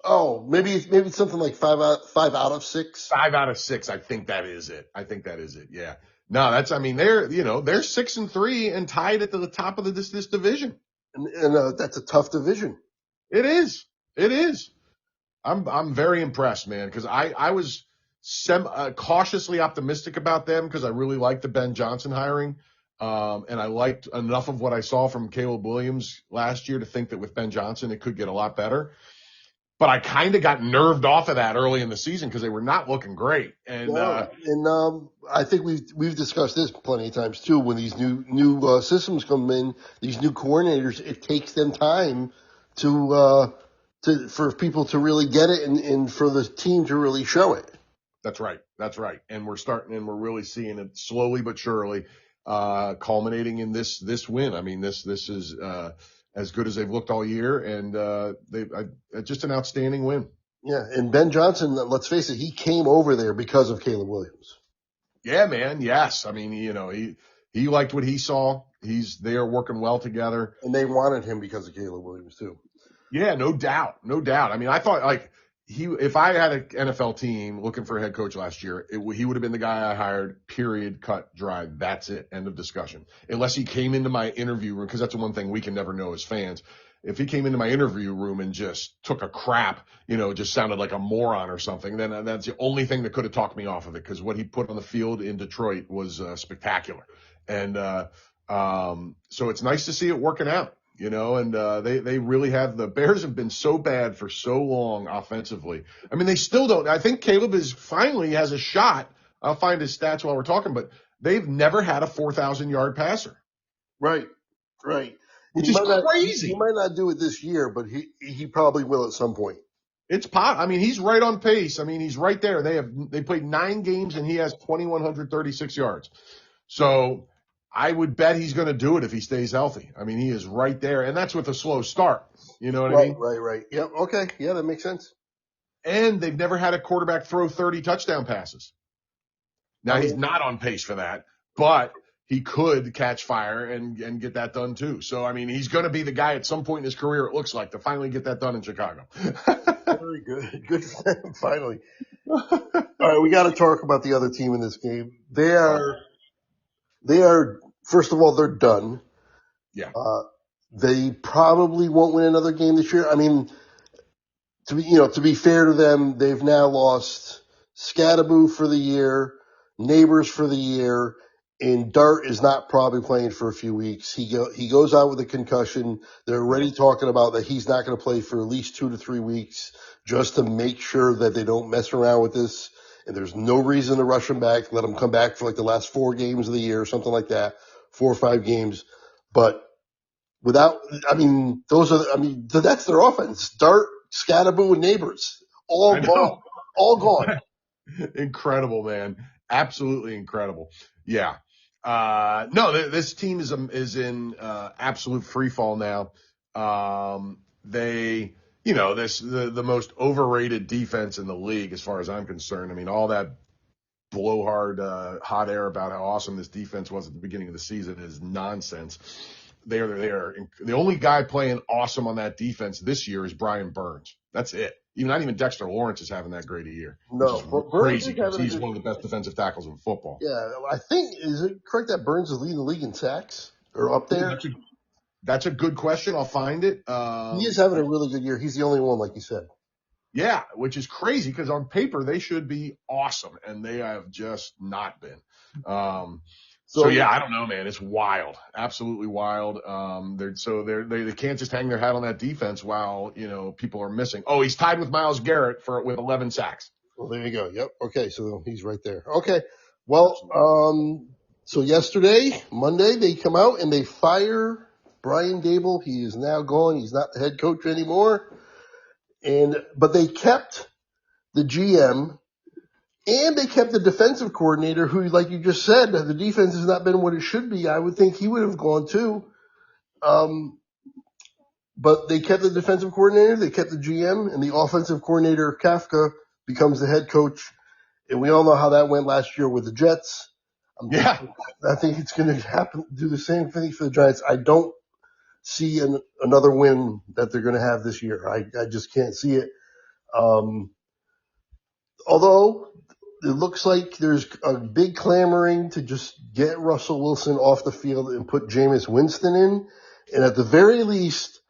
Speaker 1: Oh, maybe it's something like 5 out of 6.
Speaker 2: 5 out of 6. I think that is it. Yeah. No, they're 6-3 and tied at the top of this division.
Speaker 1: And that's a tough division.
Speaker 2: It is. I'm very impressed, man, because I was cautiously optimistic about them because I really liked the Ben Johnson hiring. And I liked enough of what I saw from Caleb Williams last year to think that with Ben Johnson, it could get a lot better. But I kind of got nerved off of that early in the season because they were not looking great. And
Speaker 1: I think we've discussed this plenty of times too. When these new systems come in, these new coordinators, it takes them time for people to really get it and for the team to really show it.
Speaker 2: That's right. And we're really seeing it slowly but surely, culminating in this win. I mean, this is, as good as they've looked all year, and just an outstanding win.
Speaker 1: Yeah, and Ben Johnson, let's face it, he came over there because of Caleb Williams.
Speaker 2: Yeah, man. Yes. I mean, he liked what he saw. They are working well together.
Speaker 1: And they wanted him because of Caleb Williams too.
Speaker 2: Yeah, no doubt. No doubt. I mean, I thought like if I had an NFL team looking for a head coach last year, he would have been the guy I hired, period, cut, dry. That's it. End of discussion. Unless he came into my interview room, because that's the one thing we can never know as fans. If he came into my interview room and just took a crap, just sounded like a moron or something, then that's the only thing that could have talked me off of it, because what he put on the field in Detroit was spectacular. And so it's nice to see it working out. And they really have. The Bears have been so bad for so long offensively. I mean, they still don't. I think Caleb finally has a shot. I'll find his stats while we're talking, but they've never had a 4,000-yard passer.
Speaker 1: Right.
Speaker 2: Which is crazy.
Speaker 1: He might not do it this year, but he probably will at some point.
Speaker 2: I mean, he's right on pace. I mean, he's right there. They played 9 games and he has 2,136 yards. So I would bet he's going to do it if he stays healthy. I mean, he is right there, and that's with a slow start. You know what I mean?
Speaker 1: Right. Yep. Okay. Yeah, that makes sense.
Speaker 2: And they've never had a quarterback throw 30 touchdown passes. Now, he's not on pace for that, but he could catch fire and get that done too. So, I mean, he's going to be the guy at some point in his career, it looks like, to finally get that done in Chicago.
Speaker 1: Very good. Good for them, finally. All right, we got to talk about the other team in this game. They are, first of all, they're done.
Speaker 2: Yeah.
Speaker 1: They probably won't win another game this year. I mean, to be fair to them, they've now lost Scattaboo for the year, Neighbors for the year, and Dart is not probably playing for a few weeks. He goes out with a concussion. They're already talking about that he's not going to play for at least 2 to 3 weeks just to make sure that they don't mess around with this. And there's no reason to rush him back. Let him come back for like the last 4 games of the year or something like that, 4 or 5 games. But that's their offense. Dart, Scattaboo, and Neighbors. All gone.
Speaker 2: Incredible, man. Absolutely incredible. Yeah. No, this team is in absolute free fall now. The most overrated defense in the league, as far as I'm concerned. I mean, all that blowhard, hot air about how awesome this defense was at the beginning of the season is nonsense. They are the only guy playing awesome on that defense this year is Brian Burns. That's it. Not even Dexter Lawrence is having that great a year.
Speaker 1: No,
Speaker 2: crazy because he's one of the best defensive tackles in football.
Speaker 1: Yeah, I think, is it correct that Burns is leading the league in sacks or up there?
Speaker 2: That's a good question. I'll find it.
Speaker 1: He is having a really good year. He's the only one, like you said.
Speaker 2: Yeah, which is crazy because on paper they should be awesome, and they have just not been. So yeah, I don't know, man. It's wild, absolutely wild. They can't just hang their hat on that defense while people are missing. Oh, he's tied with Myles Garrett with 11 sacks.
Speaker 1: Well, there you go. Yep. Okay, so he's right there. Okay. Well, so yesterday, Monday, they come out and they fire Brian Dable. He is now gone. He's not the head coach anymore. But they kept the GM. And they kept the defensive coordinator who, like you just said, the defense has not been what it should be. I would think he would have gone too. But they kept the defensive coordinator, they kept the GM, and the offensive coordinator, Kafka, becomes the head coach. And we all know how that went last year with the Jets.
Speaker 2: I
Speaker 1: think it's going to do the same thing for the Giants. I don't see another win that they're going to have this year. I just can't see it. Although it looks like there's a big clamoring to just get Russell Wilson off the field and put Jameis Winston in. And at the very least,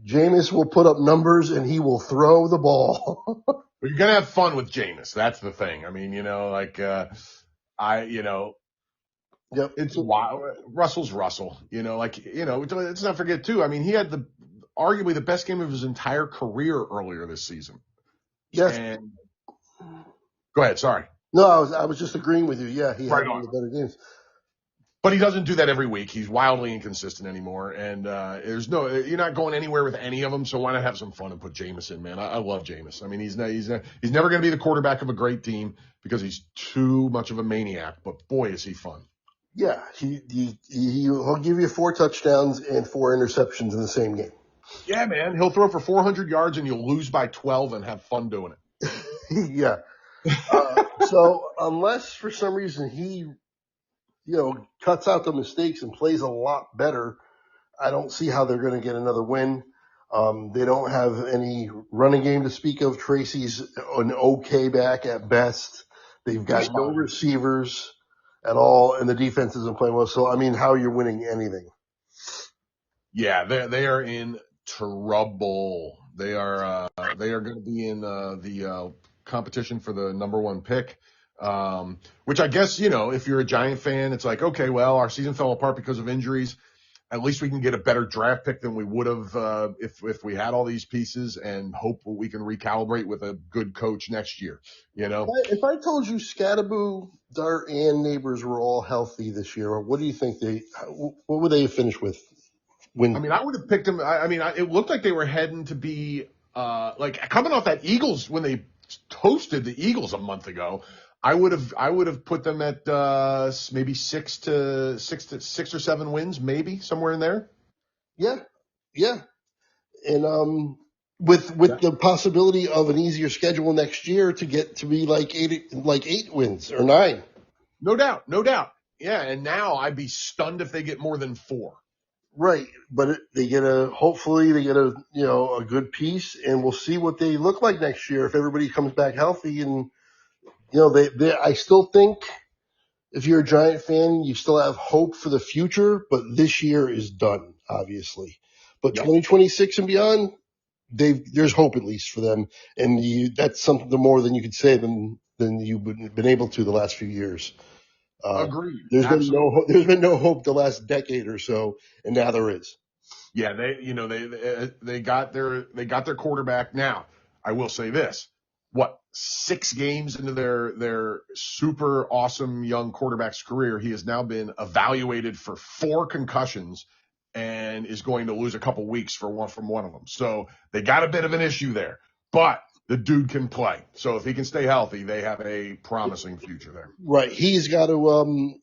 Speaker 1: Jameis will put up numbers and he will throw the ball.
Speaker 2: You're going to have fun with Jameis. That's the thing. I mean,
Speaker 1: Yep.
Speaker 2: It's wild. Russell's Russell, let's not forget too. I mean, he had arguably the best game of his entire career earlier this season.
Speaker 1: Yes.
Speaker 2: Go ahead. Sorry.
Speaker 1: No, I was just agreeing with you. Yeah, he had one of the better games.
Speaker 2: But he doesn't do that every week. He's wildly inconsistent anymore. And you're not going anywhere with any of them. So why not have some fun and put Jameis in, man? I love Jameis. I mean, he's never going to be the quarterback of a great team because he's too much of a maniac. But boy, is he fun.
Speaker 1: Yeah, he'll give you 4 touchdowns and 4 interceptions in the same game.
Speaker 2: Yeah, man. He'll throw for 400 yards and you'll lose by 12 and have fun doing it.
Speaker 1: Yeah. So unless for some reason he, cuts out the mistakes and plays a lot better, I don't see how they're going to get another win. They don't have any running game to speak of. Tracy's an okay back at best. They've got
Speaker 2: Just
Speaker 1: no
Speaker 2: fine.
Speaker 1: receivers at all, and the defense isn't playing well. So, I mean, how are you winning anything?
Speaker 2: Yeah, they are in trouble. They are going to be in the competition for the number one pick. Which I guess, if you're a Giant fan, it's like, okay, well, our season fell apart because of injuries. At least we can get a better draft pick than we would have if we had all these pieces, and hope we can recalibrate with a good coach next year.
Speaker 1: If I told you Scattaboo, Dart, and Neighbors were all healthy this year, what do you think what would they have finished with?
Speaker 2: I mean, I would have picked them. It looked like they were heading to be like coming off that Eagles when they toasted the Eagles a month ago. I would have put them at maybe six or seven wins, maybe somewhere in there.
Speaker 1: Yeah, yeah. And with the possibility of an easier schedule next year to get to be like eight wins or nine.
Speaker 2: No doubt, no doubt. Yeah, and now I'd be stunned if they get more than 4.
Speaker 1: Right, but hopefully they get a good piece, and we'll see what they look like next year if everybody comes back healthy. And I still think if you're a Giant fan, you still have hope for the future, but this year is done, obviously. But
Speaker 2: Yep.
Speaker 1: 2026 and beyond, there's hope at least for them, and that's something more than you could say than you've been able to the last few years.
Speaker 2: Agreed.
Speaker 1: There's
Speaker 2: Absolutely.
Speaker 1: there's been no hope the last decade or so, and now there is.
Speaker 2: Yeah, they got their quarterback. Now, I will say this: 6 games into their super awesome young quarterback's career, he has now been evaluated for 4 concussions and is going to lose a couple weeks from one of them. So they got a bit of an issue there, but the dude can play. So if he can stay healthy, they have a promising future there.
Speaker 1: Right. He's got to,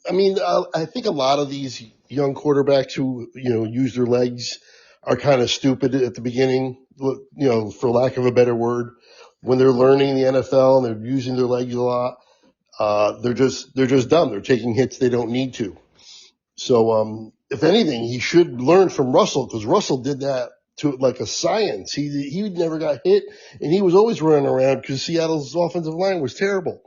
Speaker 1: I think a lot of these young quarterbacks who, use their legs are kind of stupid at the beginning, for lack of a better word. When they're learning the NFL and they're using their legs a lot, they're just dumb. They're taking hits they don't need to. So, if anything, he should learn from Russell, because Russell did that to like a science. He never got hit, and he was always running around because Seattle's offensive line was terrible.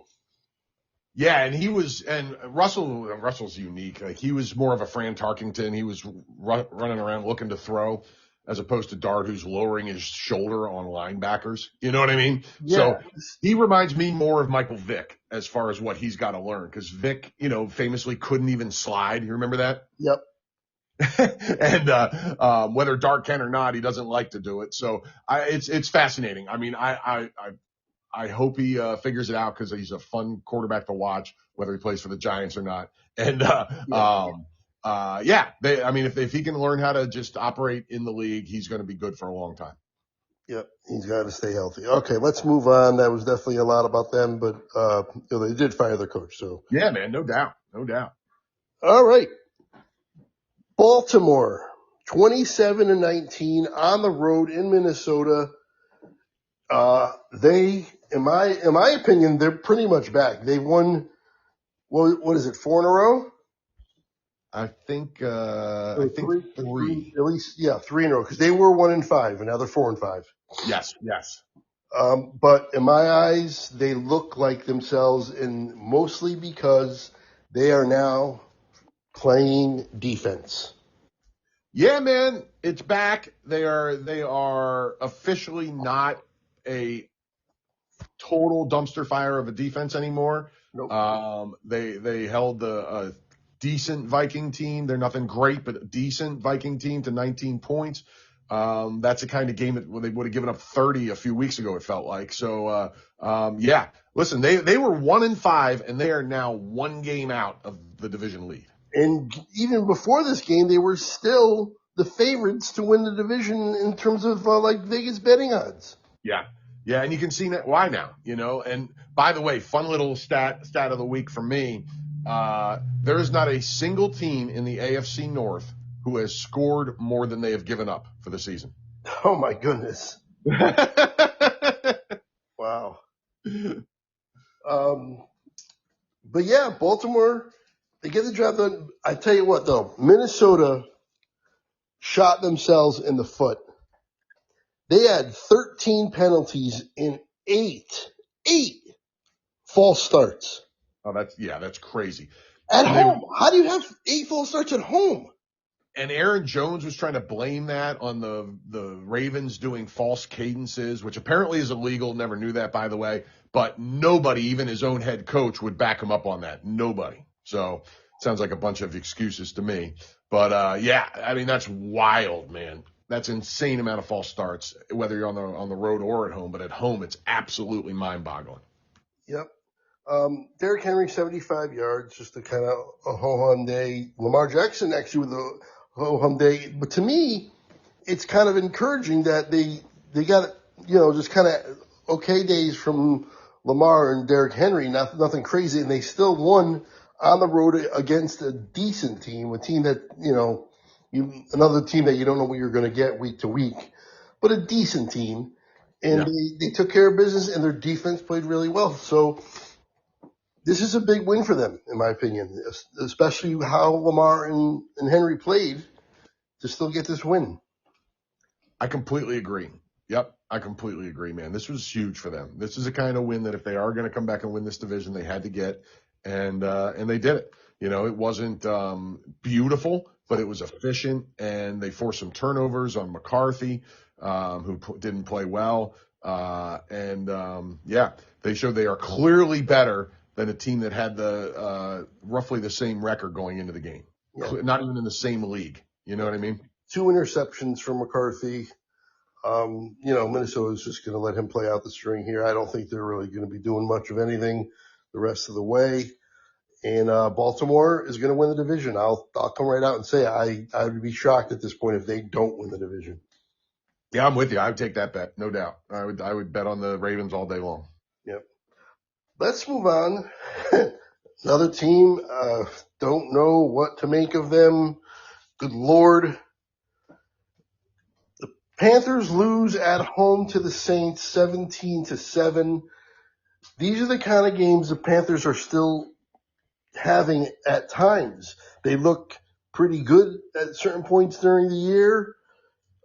Speaker 2: Yeah, and Russell's unique. Like, he was more of a Fran Tarkington. He was running around looking to throw, as opposed to Dart, who's lowering his shoulder on linebackers. You know what I mean?
Speaker 1: Yeah.
Speaker 2: So he reminds me more of Michael Vick as far as what he's got to learn, because Vick, famously couldn't even slide. You remember that?
Speaker 1: Yep.
Speaker 2: And whether Dart can or not, he doesn't like to do it. So it's fascinating. I mean, I hope he figures it out, because he's a fun quarterback to watch, whether he plays for the Giants or not. And if he can learn how to just operate in the league, he's going to be good for a long time.
Speaker 1: Yep, he's got to stay healthy. Okay, let's move on. That was definitely a lot about them, but they did fire their coach. So
Speaker 2: yeah, man, no doubt, no doubt.
Speaker 1: All right, Baltimore, 27-19 on the road in Minnesota. They, in my opinion, they're pretty much back. They've won. What is it? 4 in a row?
Speaker 2: I think three.
Speaker 1: At least, yeah, 3 in a row, because they were 1-5, and now they're 4-5.
Speaker 2: Yes.
Speaker 1: But in my eyes, they look like themselves, and mostly because they are now playing defense.
Speaker 2: Yeah, man, it's back. They are officially not a total dumpster fire of a defense anymore.
Speaker 1: Nope.
Speaker 2: They held a decent Viking team. They're nothing great, but a decent Viking team to 19 points. That's the kind of game that they would have given up 30 a few weeks ago, it felt like. So, yeah, listen, they were 1-5, and they are now 1 game out of the division lead.
Speaker 1: And even before this game, they were still the favorites to win the division in terms of Vegas betting odds.
Speaker 2: Yeah. Yeah, and you can see why now, And by the way, fun little stat of the week for me, there is not a single team in the AFC North who has scored more than they have given up for the season.
Speaker 1: Oh my goodness. Wow. But yeah, Baltimore, they get the job done. I tell you what though, Minnesota shot themselves in the foot. They had 13 penalties in eight false starts.
Speaker 2: Oh, that's crazy.
Speaker 1: At
Speaker 2: And they
Speaker 1: home. How do you have 8 false starts at home?
Speaker 2: and Aaron Jones was trying to blame that on the Ravens doing false cadences, which apparently is illegal. Never knew that, by the way. But nobody, even his own head coach, would back him up on that. Nobody. So sounds like a bunch of excuses to me. But yeah, I mean that's wild, man. That's an insane amount of false starts, whether you're on the road or at home. But at home, it's absolutely mind-boggling.
Speaker 1: Yep. Derrick Henry, 75 yards, just a kind of a ho-hum day. Lamar Jackson actually with a ho-hum day. But to me, it's kind of encouraging that they got, just kind of okay days from Lamar and Derrick Henry, nothing crazy, and they still won on the road against a decent team, a team that, another team that you don't know what you're going to get week to week, but a decent team. And
Speaker 2: Yeah.
Speaker 1: they took care of business, and their defense played really well. So this is a big win for them, in my opinion, especially how Lamar and Henry played to still get this win.
Speaker 2: I completely agree. Yep, I completely agree, man. This was huge for them. This is a kind of win that if they are going to come back and win this division, they had to get, and they did it. It wasn't beautiful, but it was efficient, and they forced some turnovers on McCarthy, who didn't play well, yeah, they showed they are clearly better than a team that had the roughly the same record going into the game, not even in the same league. You know what I mean?
Speaker 1: 2 interceptions from McCarthy. Minnesota's just going to let him play out the string here. I don't think they're really going to be doing much of anything the rest of the way. And Baltimore is going to win the division. I'll come right out and say I would be shocked at this point if they don't win the division.
Speaker 2: Yeah, I'm with you. I would take that bet, no doubt. I would bet on the Ravens all day long.
Speaker 1: Yep. Let's move on. Another team, don't know what to make of them. Good Lord. Panthers lose at home to the Saints 17-7. These are the kind of games the Panthers are still having at times. They look pretty good at certain points during the year.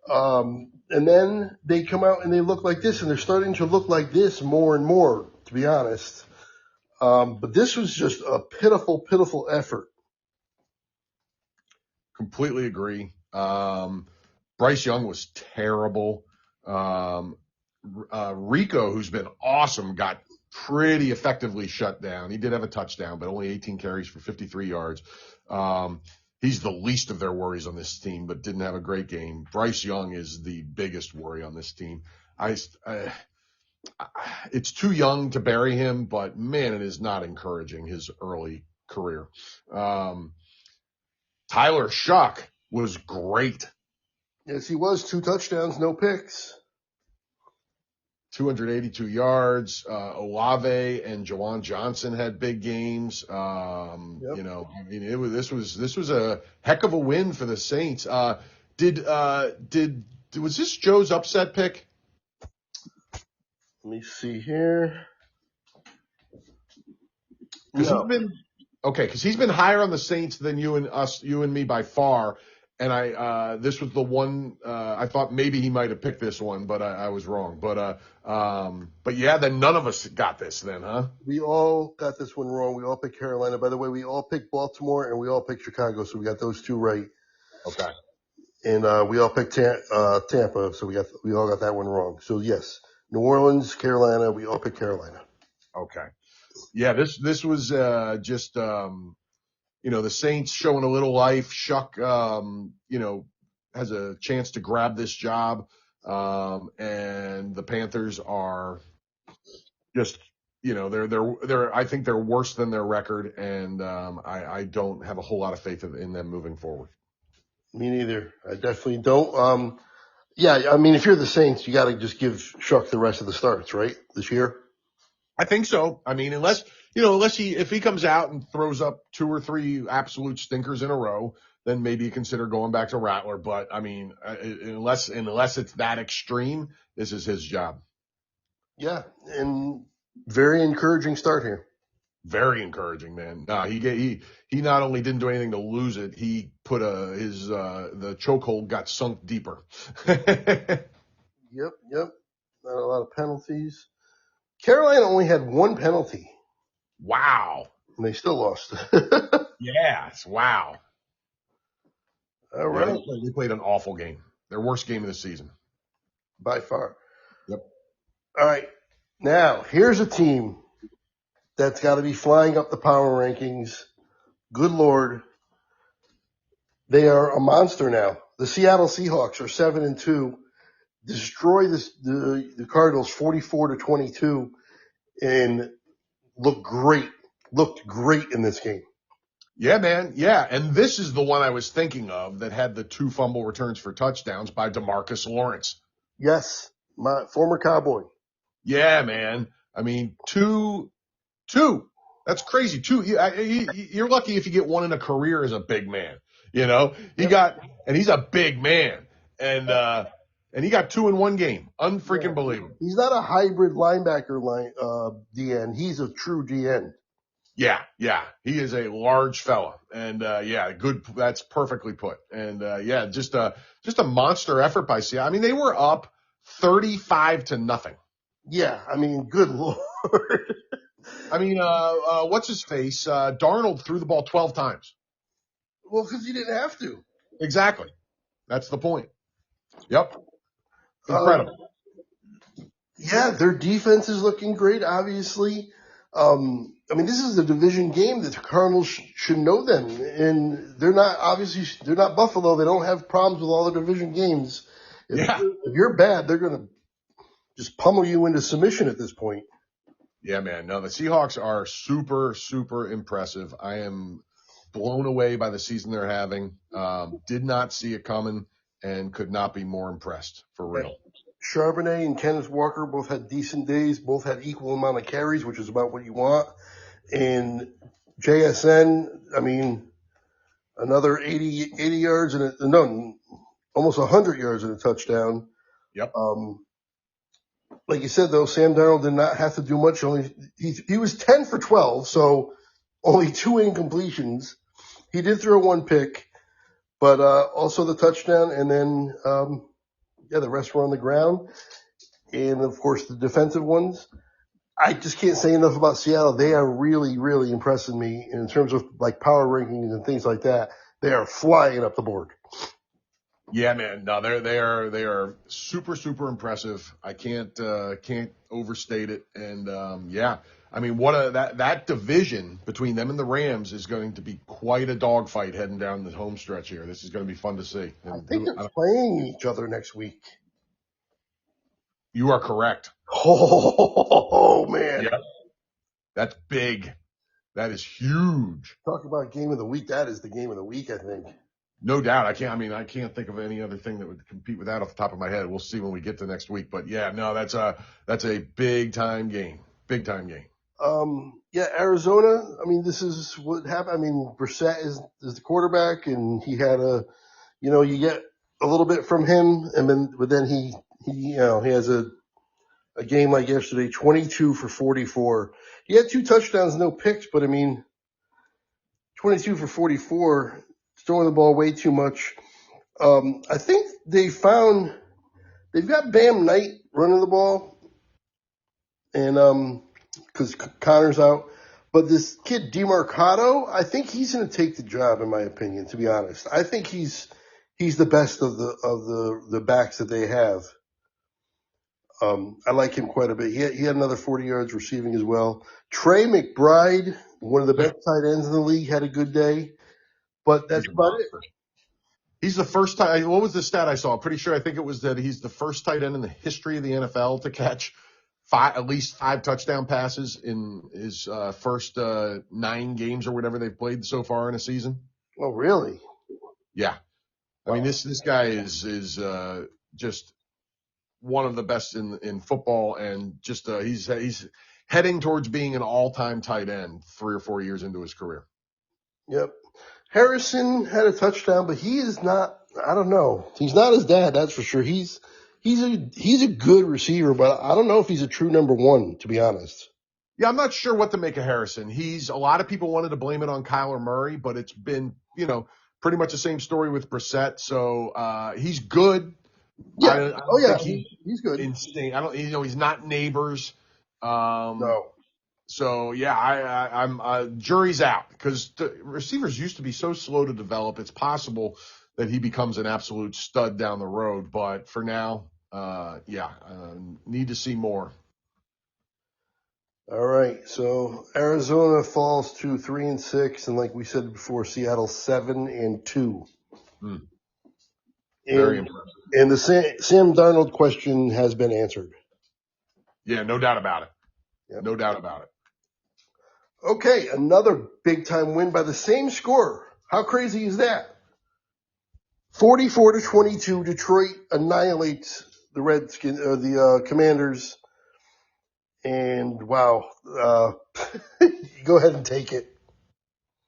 Speaker 1: And then they come out and they look like this, and they're starting to look like this more and more, to be honest. But this was just a pitiful, pitiful effort.
Speaker 2: Completely agree. Bryce Young was terrible. Rico, who's been awesome, got pretty effectively shut down. He did have a touchdown, but only 18 carries for 53 yards. He's the least of their worries on this team, but didn't have a great game. Bryce Young is the biggest worry on this team. It's too young to bury him, but man, it is not encouraging, his early career. Tyler Shuck was great.
Speaker 1: Yes, he was. 2 touchdowns, no picks.
Speaker 2: 282 yards. Olave and Jawan Johnson had big games. This was a heck of a win for the Saints. Was this Joe's upset pick?
Speaker 1: Let me see here.
Speaker 2: Because he's been higher on the Saints than you and me by far. And this was the one, I thought maybe he might have picked this one, but I was wrong. But yeah, then none of us got this then, huh?
Speaker 1: We all got this one wrong. We all picked Carolina. By the way, we all picked Baltimore and we all picked Chicago. So we got those 2 right.
Speaker 2: Okay.
Speaker 1: And, we all picked Tampa. So we all got that one wrong. So yes, New Orleans, Carolina, we all picked Carolina.
Speaker 2: Okay. Yeah, this was, just, the Saints showing a little life. Shuck, has a chance to grab this job. And the Panthers are just, I think they're worse than their record. And, I don't have a whole lot of faith in them moving forward.
Speaker 1: Me neither. I definitely don't. Yeah, I mean, if you're the Saints, you got to just give Shuck the rest of the starts, right? This year.
Speaker 2: I think so. I mean, if he comes out and throws up 2 or 3 absolute stinkers in a row, then maybe you consider going back to Rattler. But I mean, unless it's that extreme, this is his job.
Speaker 1: Yeah, and very encouraging start here.
Speaker 2: Very encouraging, man. He not only didn't do anything to lose it, he put the chokehold got sunk deeper.
Speaker 1: Yep. Not a lot of penalties. Carolina only had one penalty,
Speaker 2: Wow.
Speaker 1: and they still lost.
Speaker 2: Yes. Wow.
Speaker 1: All
Speaker 2: Yeah,
Speaker 1: right,
Speaker 2: they played an awful game. Their worst game of the season.
Speaker 1: by far.
Speaker 2: Yep.
Speaker 1: All right, now here's a team that's got to be flying up the power rankings. Good Lord, they are a monster now. The Seattle Seahawks are 7-2. Destroy the Cardinals 44-22, and looked great. Looked great in this game.
Speaker 2: Yeah, man. Yeah. And this is the one I was thinking of that had the 2 fumble returns for touchdowns by DeMarcus Lawrence.
Speaker 1: Yes, my former Cowboy.
Speaker 2: Yeah, man. I mean, two. That's crazy. You're lucky if you get one in a career as a big man.
Speaker 1: Yep.
Speaker 2: He's a big man. And he got 2 in one game.
Speaker 1: Yeah.
Speaker 2: Unfreaking believable.
Speaker 1: He's not a hybrid linebacker DN. He's a true DN.
Speaker 2: Yeah. He is a large fella. And, good. That's perfectly put. And, just a monster effort by Seattle. I mean, they were up 35-0.
Speaker 1: Yeah, I mean, good Lord.
Speaker 2: I mean, what's his face? Darnold threw the ball 12 times.
Speaker 1: Well, because he didn't have to.
Speaker 2: Exactly. That's the point. Yep.
Speaker 1: Um,
Speaker 2: Incredible.
Speaker 1: yeah, their defense is looking great, obviously. I mean, this is a division game that the Cardinals should know them. And they're not Buffalo. They don't have problems with all the division games.
Speaker 2: Yeah.
Speaker 1: If you're bad, they're going to just pummel you into submission at this point.
Speaker 2: Yeah, man. No, the Seahawks are super, super impressive. I am blown away by the season they're having. Did not see it coming and could not be more impressed, for real.
Speaker 1: Charbonnet and Kenneth Walker both had decent days, both had equal amount of carries, which is about what you want. And JSN, I mean, another 80 yards almost 100 yards and a touchdown.
Speaker 2: Yep.
Speaker 1: Like you said, though, Sam Darnold did not have to do much. He was 10 for 12, so only 2 incompletions. He did throw 1 pick, but also the touchdown, and then the rest were on the ground, and of course the defensive ones. I just can't say enough about Seattle. They are really, really impressing me in terms of like power rankings and things like that. They are flying up the board.
Speaker 2: Yeah, man. No, they are super, super impressive. I can't overstate it. And I mean, that division between them and the Rams is going to be quite a dogfight heading down the home stretch here. This is going to be fun to see.
Speaker 1: I
Speaker 2: And
Speaker 1: think they're playing each other next week.
Speaker 2: you are correct.
Speaker 1: Oh man.
Speaker 2: Yeah, that's big. That is huge.
Speaker 1: Talk about game of the week. That is the game of the week, I think.
Speaker 2: No doubt. I can't think of any other thing that would compete with that off the top of my head. We'll see when we get to next week. But yeah, no, that's a big time game. Big time game.
Speaker 1: Arizona. I mean, this is what happened. I mean, Brissett is the quarterback, and he had you get a little bit from him, but then he has a game like yesterday, 22 for 44. He had 2 touchdowns, no picks, but I mean, 22 for 44, throwing the ball way too much. I think they've got Bam Knight running the ball, and because Connor's out. But this kid DeMarcado, I think he's going to take the job, in my opinion. To be honest, I think he's the best of the backs that they have. I like him quite a bit. He had another 40 yards receiving as well. Trey McBride, one of the best tight ends in the league, had a good day. But that's about it.
Speaker 2: He's the first tight. What was the stat I saw? I'm pretty sure. I think it was that he's the first tight end in the history of the NFL to catch at least 5 touchdown passes in his first 9 games or whatever they've played so far in a season.
Speaker 1: Oh, really?
Speaker 2: Yeah. I mean, this guy is just one of the best in football, and just he's heading towards being an all-time tight end 3 or 4 years into his career.
Speaker 1: Yep. Harrison had a touchdown, but he is not. I don't know. He's not his dad, that's for sure. He's a good receiver, but I don't know if he's a true number one, to be honest.
Speaker 2: Yeah, I'm not sure what to make of Harrison. A lot of people wanted to blame it on Kyler Murray, but it's been, pretty much the same story with Brissett. So he's good.
Speaker 1: Yeah.
Speaker 2: I don't think
Speaker 1: he's good.
Speaker 2: insane. He's not Neighbors.
Speaker 1: No.
Speaker 2: So yeah, I'm jury's out because receivers used to be so slow to develop. It's possible that he becomes an absolute stud down the road, but for now, need to see more.
Speaker 1: All right, so Arizona falls to 3-6, and like we said before, Seattle 7-2.
Speaker 2: Very impressive.
Speaker 1: And the Sam Darnold question has been answered.
Speaker 2: Yeah, no doubt about it.
Speaker 1: Yep.
Speaker 2: No doubt about it.
Speaker 1: Okay, another big time win by the same scorer. How crazy is that? 44-22, Detroit annihilates the the Commanders. And wow, go ahead and take it.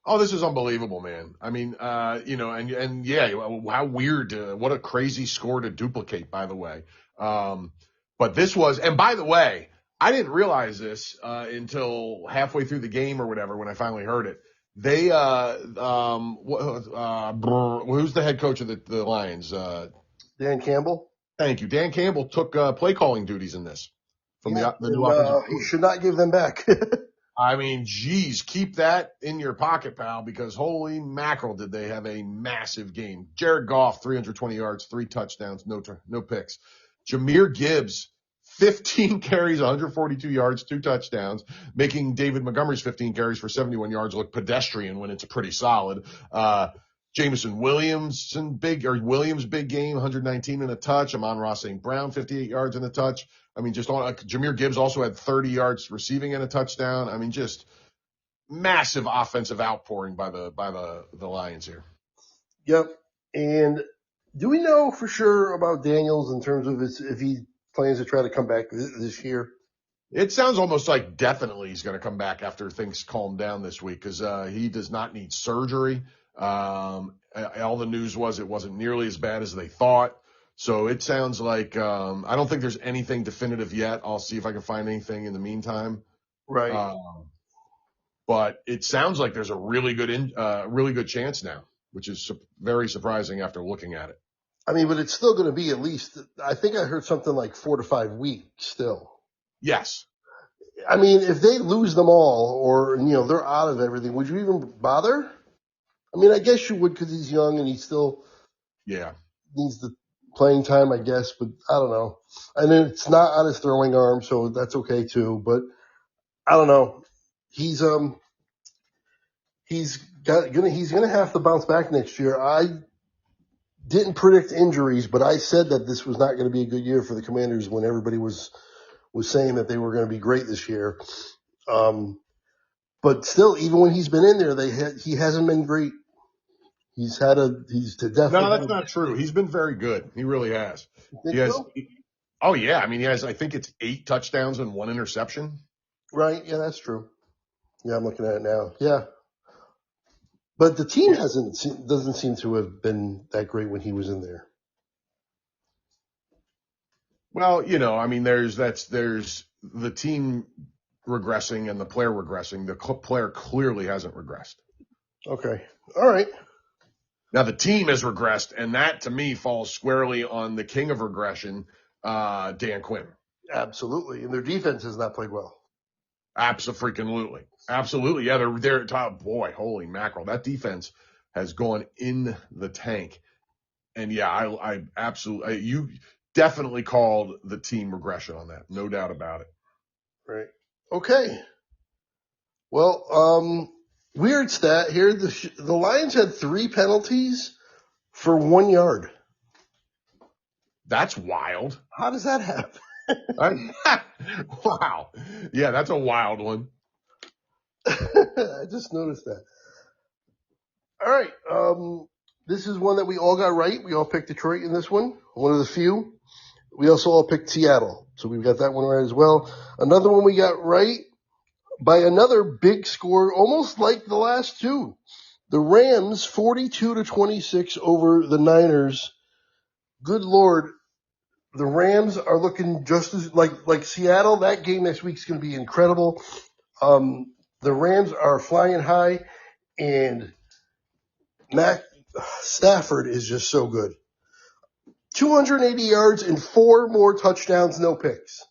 Speaker 2: Oh, this is unbelievable, man. I mean, and yeah, how weird, what a crazy score to duplicate, by the way. But this was, and by the way, I didn't realize this, until halfway through the game or whatever, when I finally heard it. They, who's the head coach of the Lions?
Speaker 1: Dan Campbell.
Speaker 2: Thank you. Dan Campbell took, play calling duties in this from the new offensive.
Speaker 1: He should not give them back.
Speaker 2: I mean, geez, keep that in your pocket, pal, because holy mackerel, did they have a massive game. Jared Goff, 320 yards, 3 touchdowns, no picks. Jahmyr Gibbs, 15 carries, 142 yards, 2 touchdowns, making David Montgomery's 15 carries for 71 yards look pedestrian when it's pretty solid. Jameson Williams, big game, 119 and a touch. Amon-Ra St. Brown, 58 yards and a touch. I mean, Jahmyr Gibbs also had 30 yards receiving and a touchdown. I mean, just massive offensive outpouring by the Lions here.
Speaker 1: Yep. And do we know for sure about Daniels in terms of if he plans to try to come back this year?
Speaker 2: It sounds almost like definitely he's going to come back after things calm down this week because he does not need surgery. All the news was it wasn't nearly as bad as they thought. So it sounds like I don't think there's anything definitive yet. I'll see if I can find anything in the meantime.
Speaker 1: Right.
Speaker 2: But it sounds like there's a really good chance now, which is very surprising after looking at it.
Speaker 1: I mean, but it's still going to be at least, I think I heard something like 4 to 5 weeks still.
Speaker 2: Yes.
Speaker 1: I mean, if they lose them all or, they're out of everything, would you even bother? I mean, I guess you would because he's young and he still needs the playing time, I guess, but I don't know. And then it's not on his throwing arm, so that's okay too. But I don't know. He's gonna have to bounce back next year. I didn't predict injuries, but I said that this was not going to be a good year for the Commanders when everybody was saying that they were going to be great this year. But still, even when he's been in there, he hasn't been great. He's definitely.
Speaker 2: No, that's not true. He's been very good. He really has. He has. So? Oh yeah. I mean, he has. I think it's 8 touchdowns and 1 interception.
Speaker 1: Right. Yeah, that's true. Yeah, I'm looking at it now. Yeah. But the team doesn't seem to have been that great when he was in there.
Speaker 2: Well, I mean, there's the team regressing and the player regressing. The player clearly hasn't regressed.
Speaker 1: Okay. All right.
Speaker 2: Now the team has regressed, and that to me falls squarely on the king of regression, Dan Quinn.
Speaker 1: Absolutely. And their defense has not played well.
Speaker 2: Absolutely. Yeah, they're top. Boy, holy mackerel. That defense has gone in the tank. And yeah, I absolutely, you definitely called the team regression on that. No doubt about it.
Speaker 1: Right. Okay. Well, weird stat here. The Lions had 3 penalties for 1 yard.
Speaker 2: That's wild.
Speaker 1: How does that happen?
Speaker 2: Wow. Yeah, that's a wild one.
Speaker 1: I just noticed that. All right. This is one that we all got right. We all picked Detroit in this one of the few. We also all picked Seattle. So we've got that one right as well. Another one we got right by another big score, almost like the last two. The Rams 42-26 over the Niners. Good Lord. The Rams are looking just as like Seattle. That game next week is going to be incredible. The Rams are flying high, and Matt Stafford is just so good. 280 yards and 4 more touchdowns, no picks.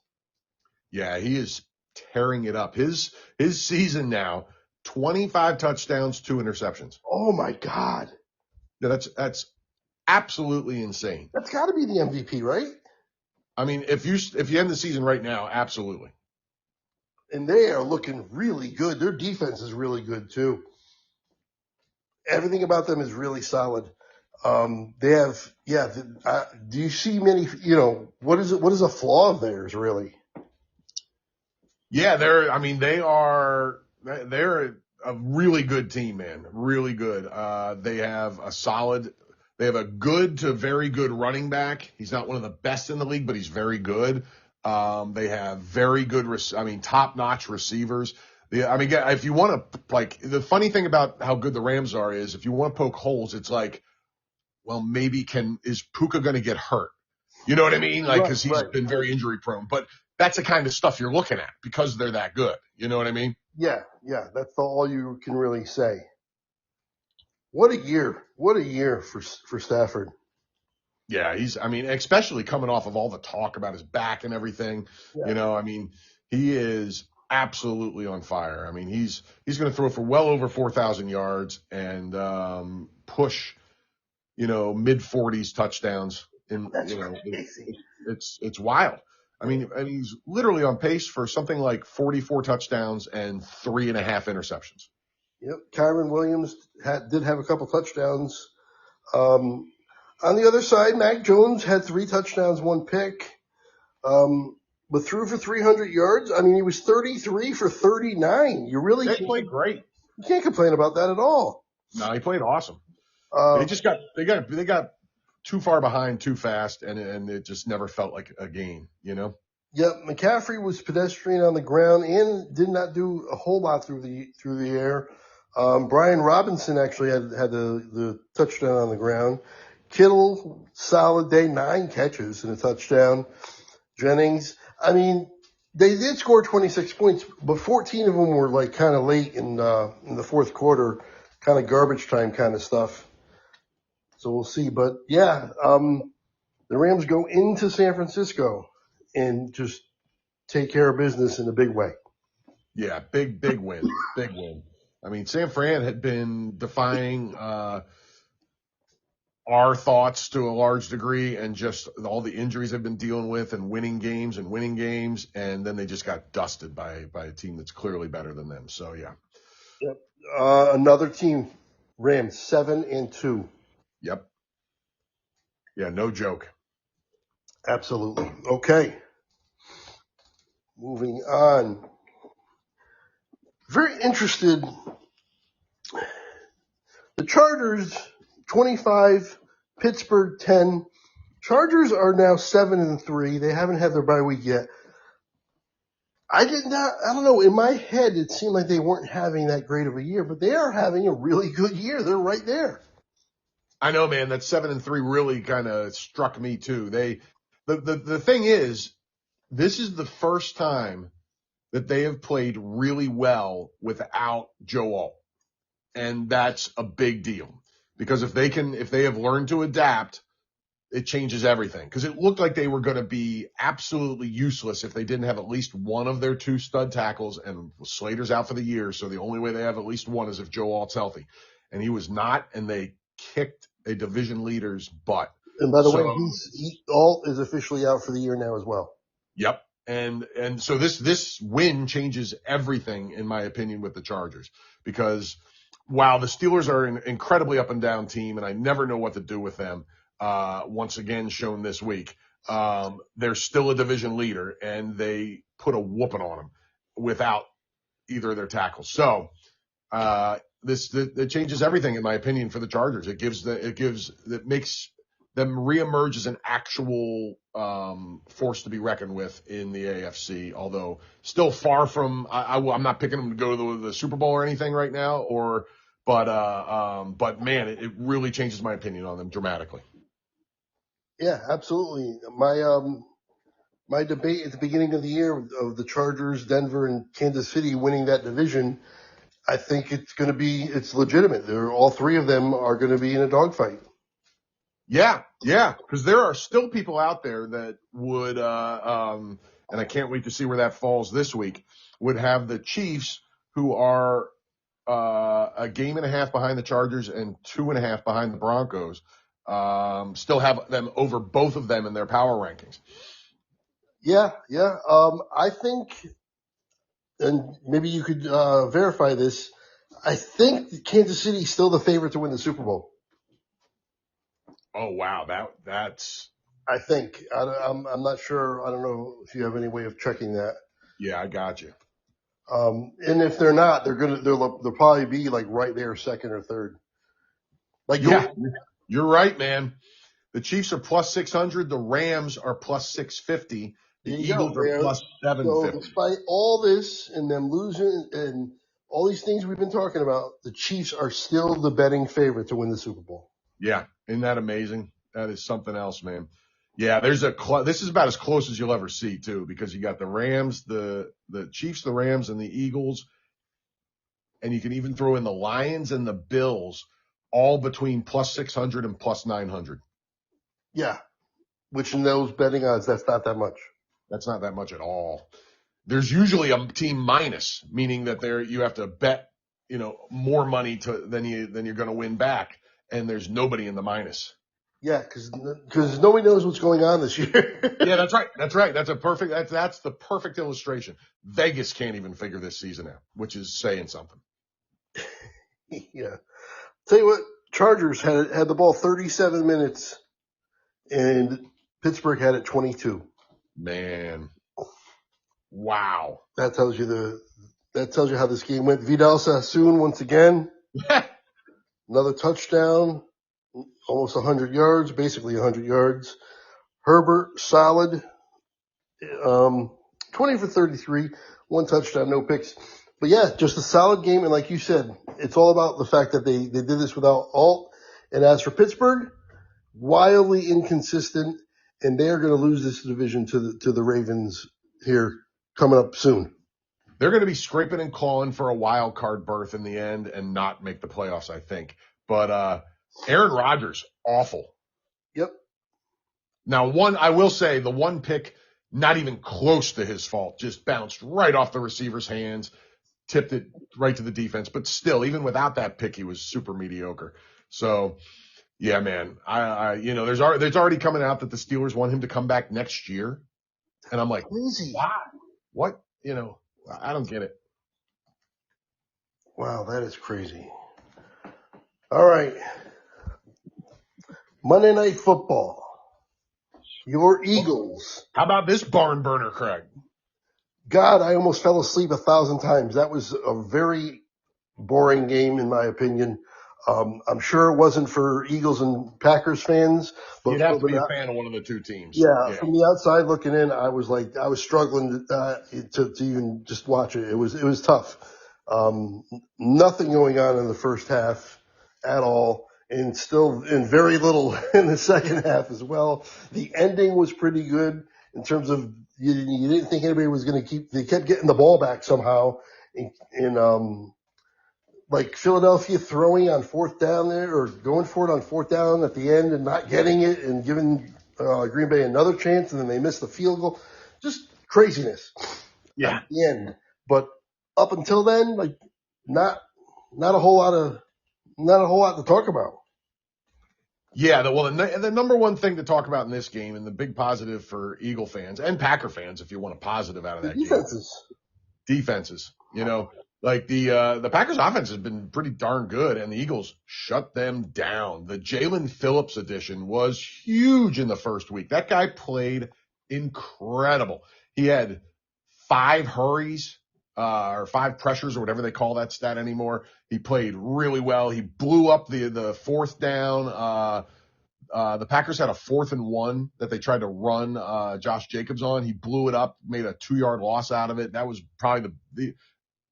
Speaker 2: Yeah, he is tearing it up. His season now, 25 touchdowns, 2 interceptions.
Speaker 1: Oh my God.
Speaker 2: Yeah, that's absolutely insane.
Speaker 1: That's got to be the MVP, right?
Speaker 2: I mean, if you end the season right now, absolutely.
Speaker 1: And they are looking really good. Their defense is really good too. Everything about them is really solid. They have, yeah. Do you see many? What is it? What is a flaw of theirs, really?
Speaker 2: Yeah, they're a really good team, man. Really good. They have a good to very good running back. He's not one of the best in the league, but he's very good. They have very good, top-notch receivers. If you want to, the funny thing about how good the Rams are is if you want to poke holes, it's like, well, is Puka going to get hurt? You know what I mean? Like, because he's been very injury prone. But that's the kind of stuff you're looking at because they're that good. You know what I mean?
Speaker 1: Yeah. That's all you can really say. What a year! What a year for Stafford.
Speaker 2: Yeah, especially coming off of all the talk about his back and everything.
Speaker 1: Yeah.
Speaker 2: He is absolutely on fire. He's going to throw for well over 4,000 yards and push, mid 40s touchdowns.
Speaker 1: That's crazy.
Speaker 2: It's wild. He's literally on pace for something like 44 touchdowns and 3.5 interceptions.
Speaker 1: Yep. Kyron Williams did have a couple touchdowns. On the other side, Mac Jones had 3 touchdowns, 1 pick. But threw for 300 yards. He was 33 for 39.
Speaker 2: They played great.
Speaker 1: You can't complain about that at all.
Speaker 2: No, he played awesome. They got too far behind too fast, and it just never felt like a game,
Speaker 1: Yep, McCaffrey was pedestrian on the ground and did not do a whole lot through the air. Brian Robinson actually had the touchdown on the ground. Kittle, solid day, 9 catches and a touchdown. Jennings, they did score 26 points, but 14 of them were like kind of late in the fourth quarter, kind of garbage time kind of stuff. So we'll see. But yeah, the Rams go into San Francisco and just take care of business in a big way.
Speaker 2: Yeah, big win. Big win. San Fran had been defying our thoughts to a large degree, and just all the injuries they've been dealing with and winning games, and then they just got dusted by a team that's clearly better than them. So, yeah.
Speaker 1: Yep. Another team, Rams, 7-2.
Speaker 2: Yep. Yeah, no joke.
Speaker 1: Absolutely. Okay. Moving on. Very interested. The Chargers, 25, Pittsburgh, 10. Chargers are now 7-3. They haven't had their bye week yet. I don't know, in my head it seemed like they weren't having that great of a year, but they are having a really good year. They're right there.
Speaker 2: I know, man, that 7-3 really kind of struck me too. The thing is, this is the first time that they have played really well without Joe Alt. And that's a big deal, because if they have learned to adapt, it changes everything. Because it looked like they were going to be absolutely useless if they didn't have at least one of their 2 stud tackles, and Slater's out for the year. So the only way they have at least one is if Joe Alt's healthy, and he was not, and they kicked a division leader's butt.
Speaker 1: And by the way, Alt is officially out for the year now as well.
Speaker 2: Yep. And so this win changes everything, in my opinion, with the Chargers, because while the Steelers are an incredibly up and down team, and I never know what to do with them, once again shown this week, they're still a division leader, and they put a whooping on them without either of their tackles. So it changes everything, in my opinion, for the Chargers. It makes them reemerge as an actual force to be reckoned with in the AFC, although still far from, I'm not picking them to go to the Super Bowl or anything right now, or But man, it really changes my opinion on them dramatically.
Speaker 1: Yeah, absolutely. My debate at the beginning of the year of the Chargers, Denver, and Kansas City winning that division, I think it's legitimate. All three of them are going to be in a dogfight.
Speaker 2: Yeah, because there are still people out there that would, and I can't wait to see where that falls this week, would have the Chiefs, who are a game and a half behind the Chargers and 2.5 behind the Broncos, still have them over both of them in their power rankings.
Speaker 1: Yeah. I think, and maybe you could verify this. I think Kansas City is still the favorite to win the Super Bowl.
Speaker 2: Oh wow, that's
Speaker 1: I think. I'm not sure. I don't know if you have any way of checking that.
Speaker 2: yeah, I got you.
Speaker 1: And if they're not, they'll probably be like right there, second or third. Like
Speaker 2: Yeah, you're right, man. The Chiefs are plus 600. The Rams are plus 650. The
Speaker 1: there you
Speaker 2: Eagles
Speaker 1: go.
Speaker 2: are plus
Speaker 1: So
Speaker 2: 750.
Speaker 1: despite all this and them losing and all these things we've been talking about, the Chiefs are still the betting favorite to win the Super Bowl.
Speaker 2: Yeah, isn't that amazing? That is something else, man. Yeah, this is about as close as you'll ever see too, because you got the Rams, the Chiefs, the Rams, and the Eagles, and you can even throw in the Lions and the Bills, all between plus 600 and plus 900.
Speaker 1: Yeah, which in those betting odds, that's not that much.
Speaker 2: That's not that much at all. There's usually a team minus, meaning that you have to bet, more money than you're going to win back, and there's nobody in the minus.
Speaker 1: Yeah, because nobody knows what's going on this year.
Speaker 2: Yeah, that's right. That's the perfect illustration. Vegas can't even figure this season out, which is saying something.
Speaker 1: Yeah. Tell you what, Chargers had the ball 37 minutes, and Pittsburgh had it 22.
Speaker 2: Man, wow.
Speaker 1: That tells you how this game went. Vidal Sassoon once again, another touchdown, almost 100 yards, basically 100 yards. Herbert, solid, 20 for 33, one touchdown, no picks. But yeah, just a solid game. And like you said, it's all about the fact that they did this without Alt. And as for Pittsburgh, wildly inconsistent, and they're going to lose this division to the Ravens here coming up soon.
Speaker 2: They're going to be scraping and clawing for a wild card berth in the end and not make the playoffs, I think. But Aaron Rodgers, awful.
Speaker 1: Yep.
Speaker 2: Now, I will say the one pick, not even close to his fault, just bounced right off the receiver's hands, tipped it right to the defense. But still, even without that pick, he was super mediocre. So, yeah, man, there's already coming out that the Steelers want him to come back next year. And I'm like,
Speaker 1: crazy.
Speaker 2: Why? What? I don't get it.
Speaker 1: Wow, that is crazy. All right. Monday Night Football. Your Eagles.
Speaker 2: How about this barn burner, Craig?
Speaker 1: God, I almost fell asleep 1,000 times. That was a very boring game, in my opinion. I'm sure it wasn't for Eagles and Packers fans. But
Speaker 2: you'd have to be a fan of one of the two teams.
Speaker 1: Yeah, from the outside looking in, I was struggling to even just watch it. It was tough. Nothing going on in the first half at all, and very little in the second half as well. The ending was pretty good in terms of you didn't think anybody was going to they kept getting the ball back somehow, like Philadelphia throwing on fourth down there or going for it on fourth down at the end and not getting it and giving Green Bay another chance, and then they missed the field goal. Just craziness.
Speaker 2: Yeah.
Speaker 1: At the end. But up until then, like not a whole lot to talk about.
Speaker 2: Yeah, the number one thing to talk about in this game, and the big positive for Eagle fans and Packer fans, if you want a positive out of that defenses. Like the Packers offense has been pretty darn good, and the Eagles shut them down. The Jalen Phillips edition was huge in the first week. That guy played incredible. He had 5 hurries, or 5 pressures or whatever they call that stat anymore. He played really well. He blew up the fourth down. The Packers had a 4th and 1 that they tried to run Josh Jacobs on. He blew it up, made a 2-yard loss out of it. That was probably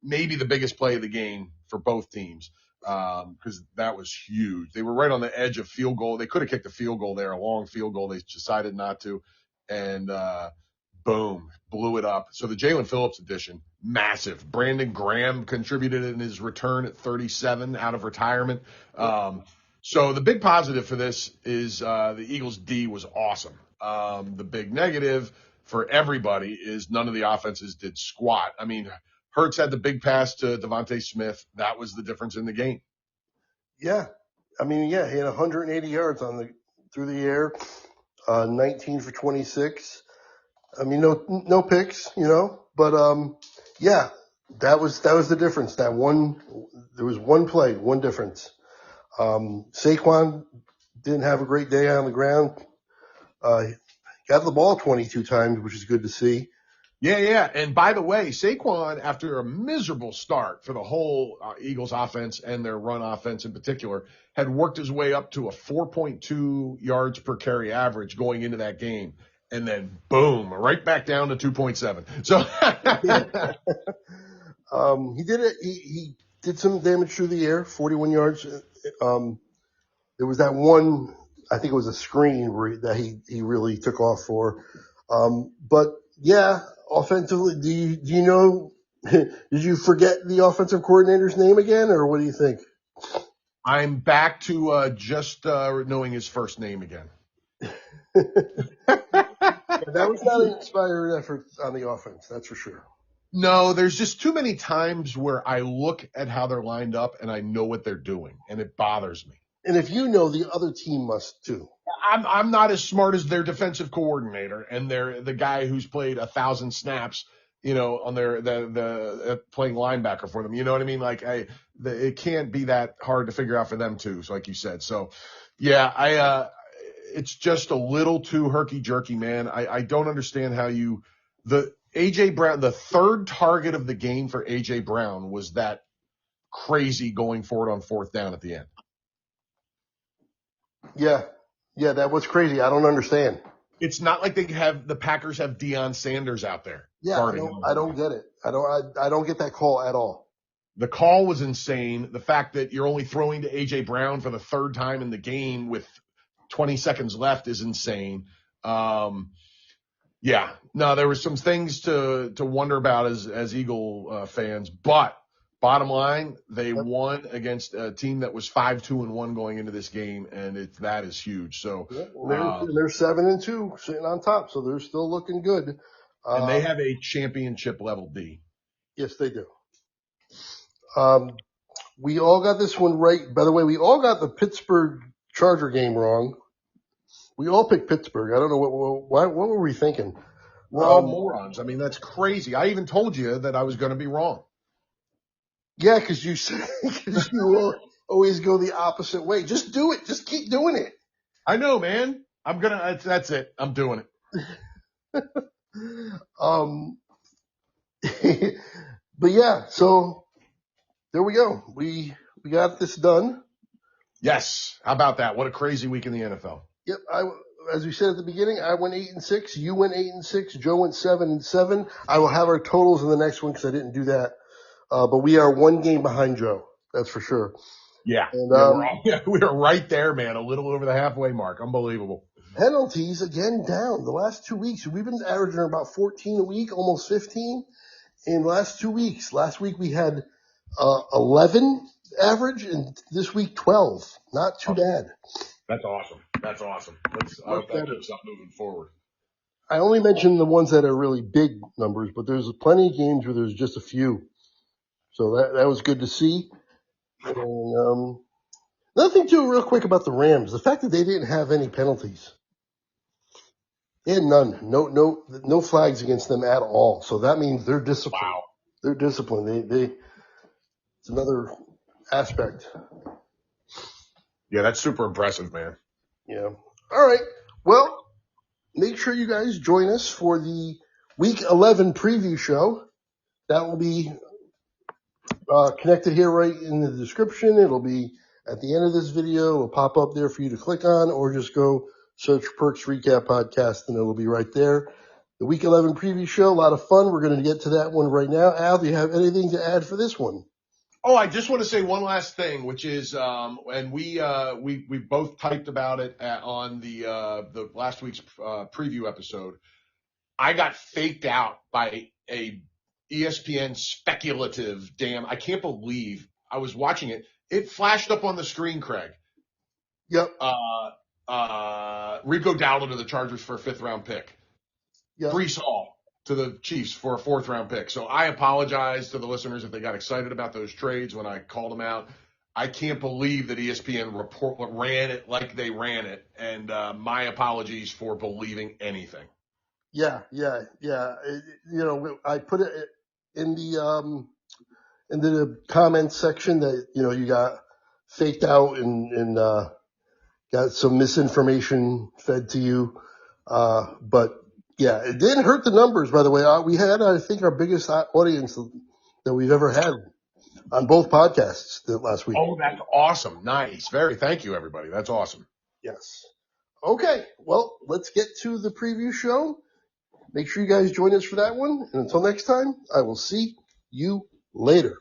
Speaker 2: maybe the biggest play of the game for both teams. because that was huge. They were right on the edge of field goal. They could have kicked a field goal there, a long field goal. They decided not to, and boom, blew it up. So the Jalen Phillips edition, massive. Brandon Graham contributed in his return at 37 out of retirement. So the big positive for this is the Eagles' D was awesome. The big negative for everybody is none of the offenses did squat. I mean, Hurts had the big pass to Devontae Smith. That was the difference in the game.
Speaker 1: Yeah. I mean, yeah, he had 180 yards through the air, 19 for 26. I mean, no picks, but yeah, that was the difference. There was one play, one difference. Saquon didn't have a great day on the ground. Got the ball 22 times, which is good to see.
Speaker 2: Yeah. And by the way, Saquon, after a miserable start for the whole Eagles offense and their run offense in particular, had worked his way up to a 4.2 yards per carry average going into that game. And then boom, right back down to 2.7. So
Speaker 1: he did it. He did some damage through the air, 41 yards. There was that one, I think it was a screen that he really took off for. But yeah, offensively, do you know, did you forget the offensive coordinator's name again, or what do you think?
Speaker 2: I'm back to just knowing his first name again.
Speaker 1: That was not an inspired effort on the offense, that's for sure.
Speaker 2: No, there's just too many times where I look at how they're lined up and I know what they're doing, and it bothers me.
Speaker 1: And if you know, the other team must too.
Speaker 2: I'm not as smart as their defensive coordinator and the guy who's played 1,000 snaps, on their the playing linebacker for them. You know what I mean? Like it can't be that hard to figure out for them too. So like you said, so yeah, it's just a little too herky jerky, man. I don't understand how the AJ Brown, the third target of the game for AJ Brown was that crazy going forward on fourth down at the end.
Speaker 1: Yeah, that was crazy. I don't understand.
Speaker 2: It's not like the Packers have Deion Sanders out there.
Speaker 1: Yeah, I don't get it. I don't get that call at all.
Speaker 2: The call was insane. The fact that you're only throwing to AJ Brown for the third time in the game with 20 seconds left is insane. Yeah, no, there were some things to wonder about as Eagle fans, but bottom line, they won against a team that was 5-2-1 going into this game, and that is huge. So
Speaker 1: they're 7-2 sitting on top, so they're still looking good.
Speaker 2: And they have a championship level D.
Speaker 1: Yes, they do. We all got this one right. By the way, we all got the Pittsburgh Charger game wrong. We all picked Pittsburgh. I don't know what were we thinking?
Speaker 2: We're all morons. I mean, that's crazy. I even told you that I was going to be wrong.
Speaker 1: Yeah, because you will always go the opposite way. Just do it. Just keep doing it.
Speaker 2: I know, man. That's it. I'm doing it.
Speaker 1: But yeah, so there we go. We got this done.
Speaker 2: Yes. How about that? What a crazy week in the NFL.
Speaker 1: Yep. As we said at the beginning, I went 8-6. You went 8-6. Joe went 7-7. I will have our totals in the next one because I didn't do that. But we are one game behind Joe. That's for sure.
Speaker 2: Yeah. And, we are right there, man. A little over the halfway mark. Unbelievable.
Speaker 1: Penalties again down. The last 2 weeks, we've been averaging about 14 a week, almost 15 in the last 2 weeks. Last week we had 11 average, and this week 12. Not too bad.
Speaker 2: That's awesome. Let's I hope that keeps up moving forward.
Speaker 1: I only mentioned the ones that are really big numbers, but there's plenty of games where there's just a few. So that was good to see. And another thing too, real quick about the Rams, the fact that they didn't have any penalties. They had none. No flags against them at all. So that means they're disciplined.
Speaker 2: Wow.
Speaker 1: They're disciplined. It's another aspect.
Speaker 2: Yeah, that's super impressive, man.
Speaker 1: Yeah. All right. Well, make sure you guys join us for the Week 11 preview show. That will be connected here right in the description. It'll be at the end of this video. It'll pop up there for you to click on, or just go search PERK'S reCAP podcast and it'll be right there. The Week 11 preview show, a lot of fun. We're going to get to that one right now. Al, do you have anything to add for this one?
Speaker 2: Oh, I just want to say one last thing, which is, and we both typed about it on the last week's preview episode. I got faked out by a ESPN speculative I can't believe I was watching it. It flashed up on the screen, Craig.
Speaker 1: Yep.
Speaker 2: Rico Dowdle to the Chargers for a 5th round pick.
Speaker 1: Yep.
Speaker 2: Brees Hall to the Chiefs for a 4th round pick. So I apologize to the listeners if they got excited about those trades when I called them out. I can't believe that ESPN ran it like they ran it. And my apologies for believing anything.
Speaker 1: Yeah. I put it in the comments section that, you got faked out and got some misinformation fed to you. But yeah, it didn't hurt the numbers, by the way. We had, I think, our biggest audience that we've ever had on both podcasts last week.
Speaker 2: Oh, that's awesome. Nice. Thank you, everybody. That's awesome.
Speaker 1: Yes. Okay. Well, let's get to the preview show. Make sure you guys join us for that one. And until next time, I will see you later.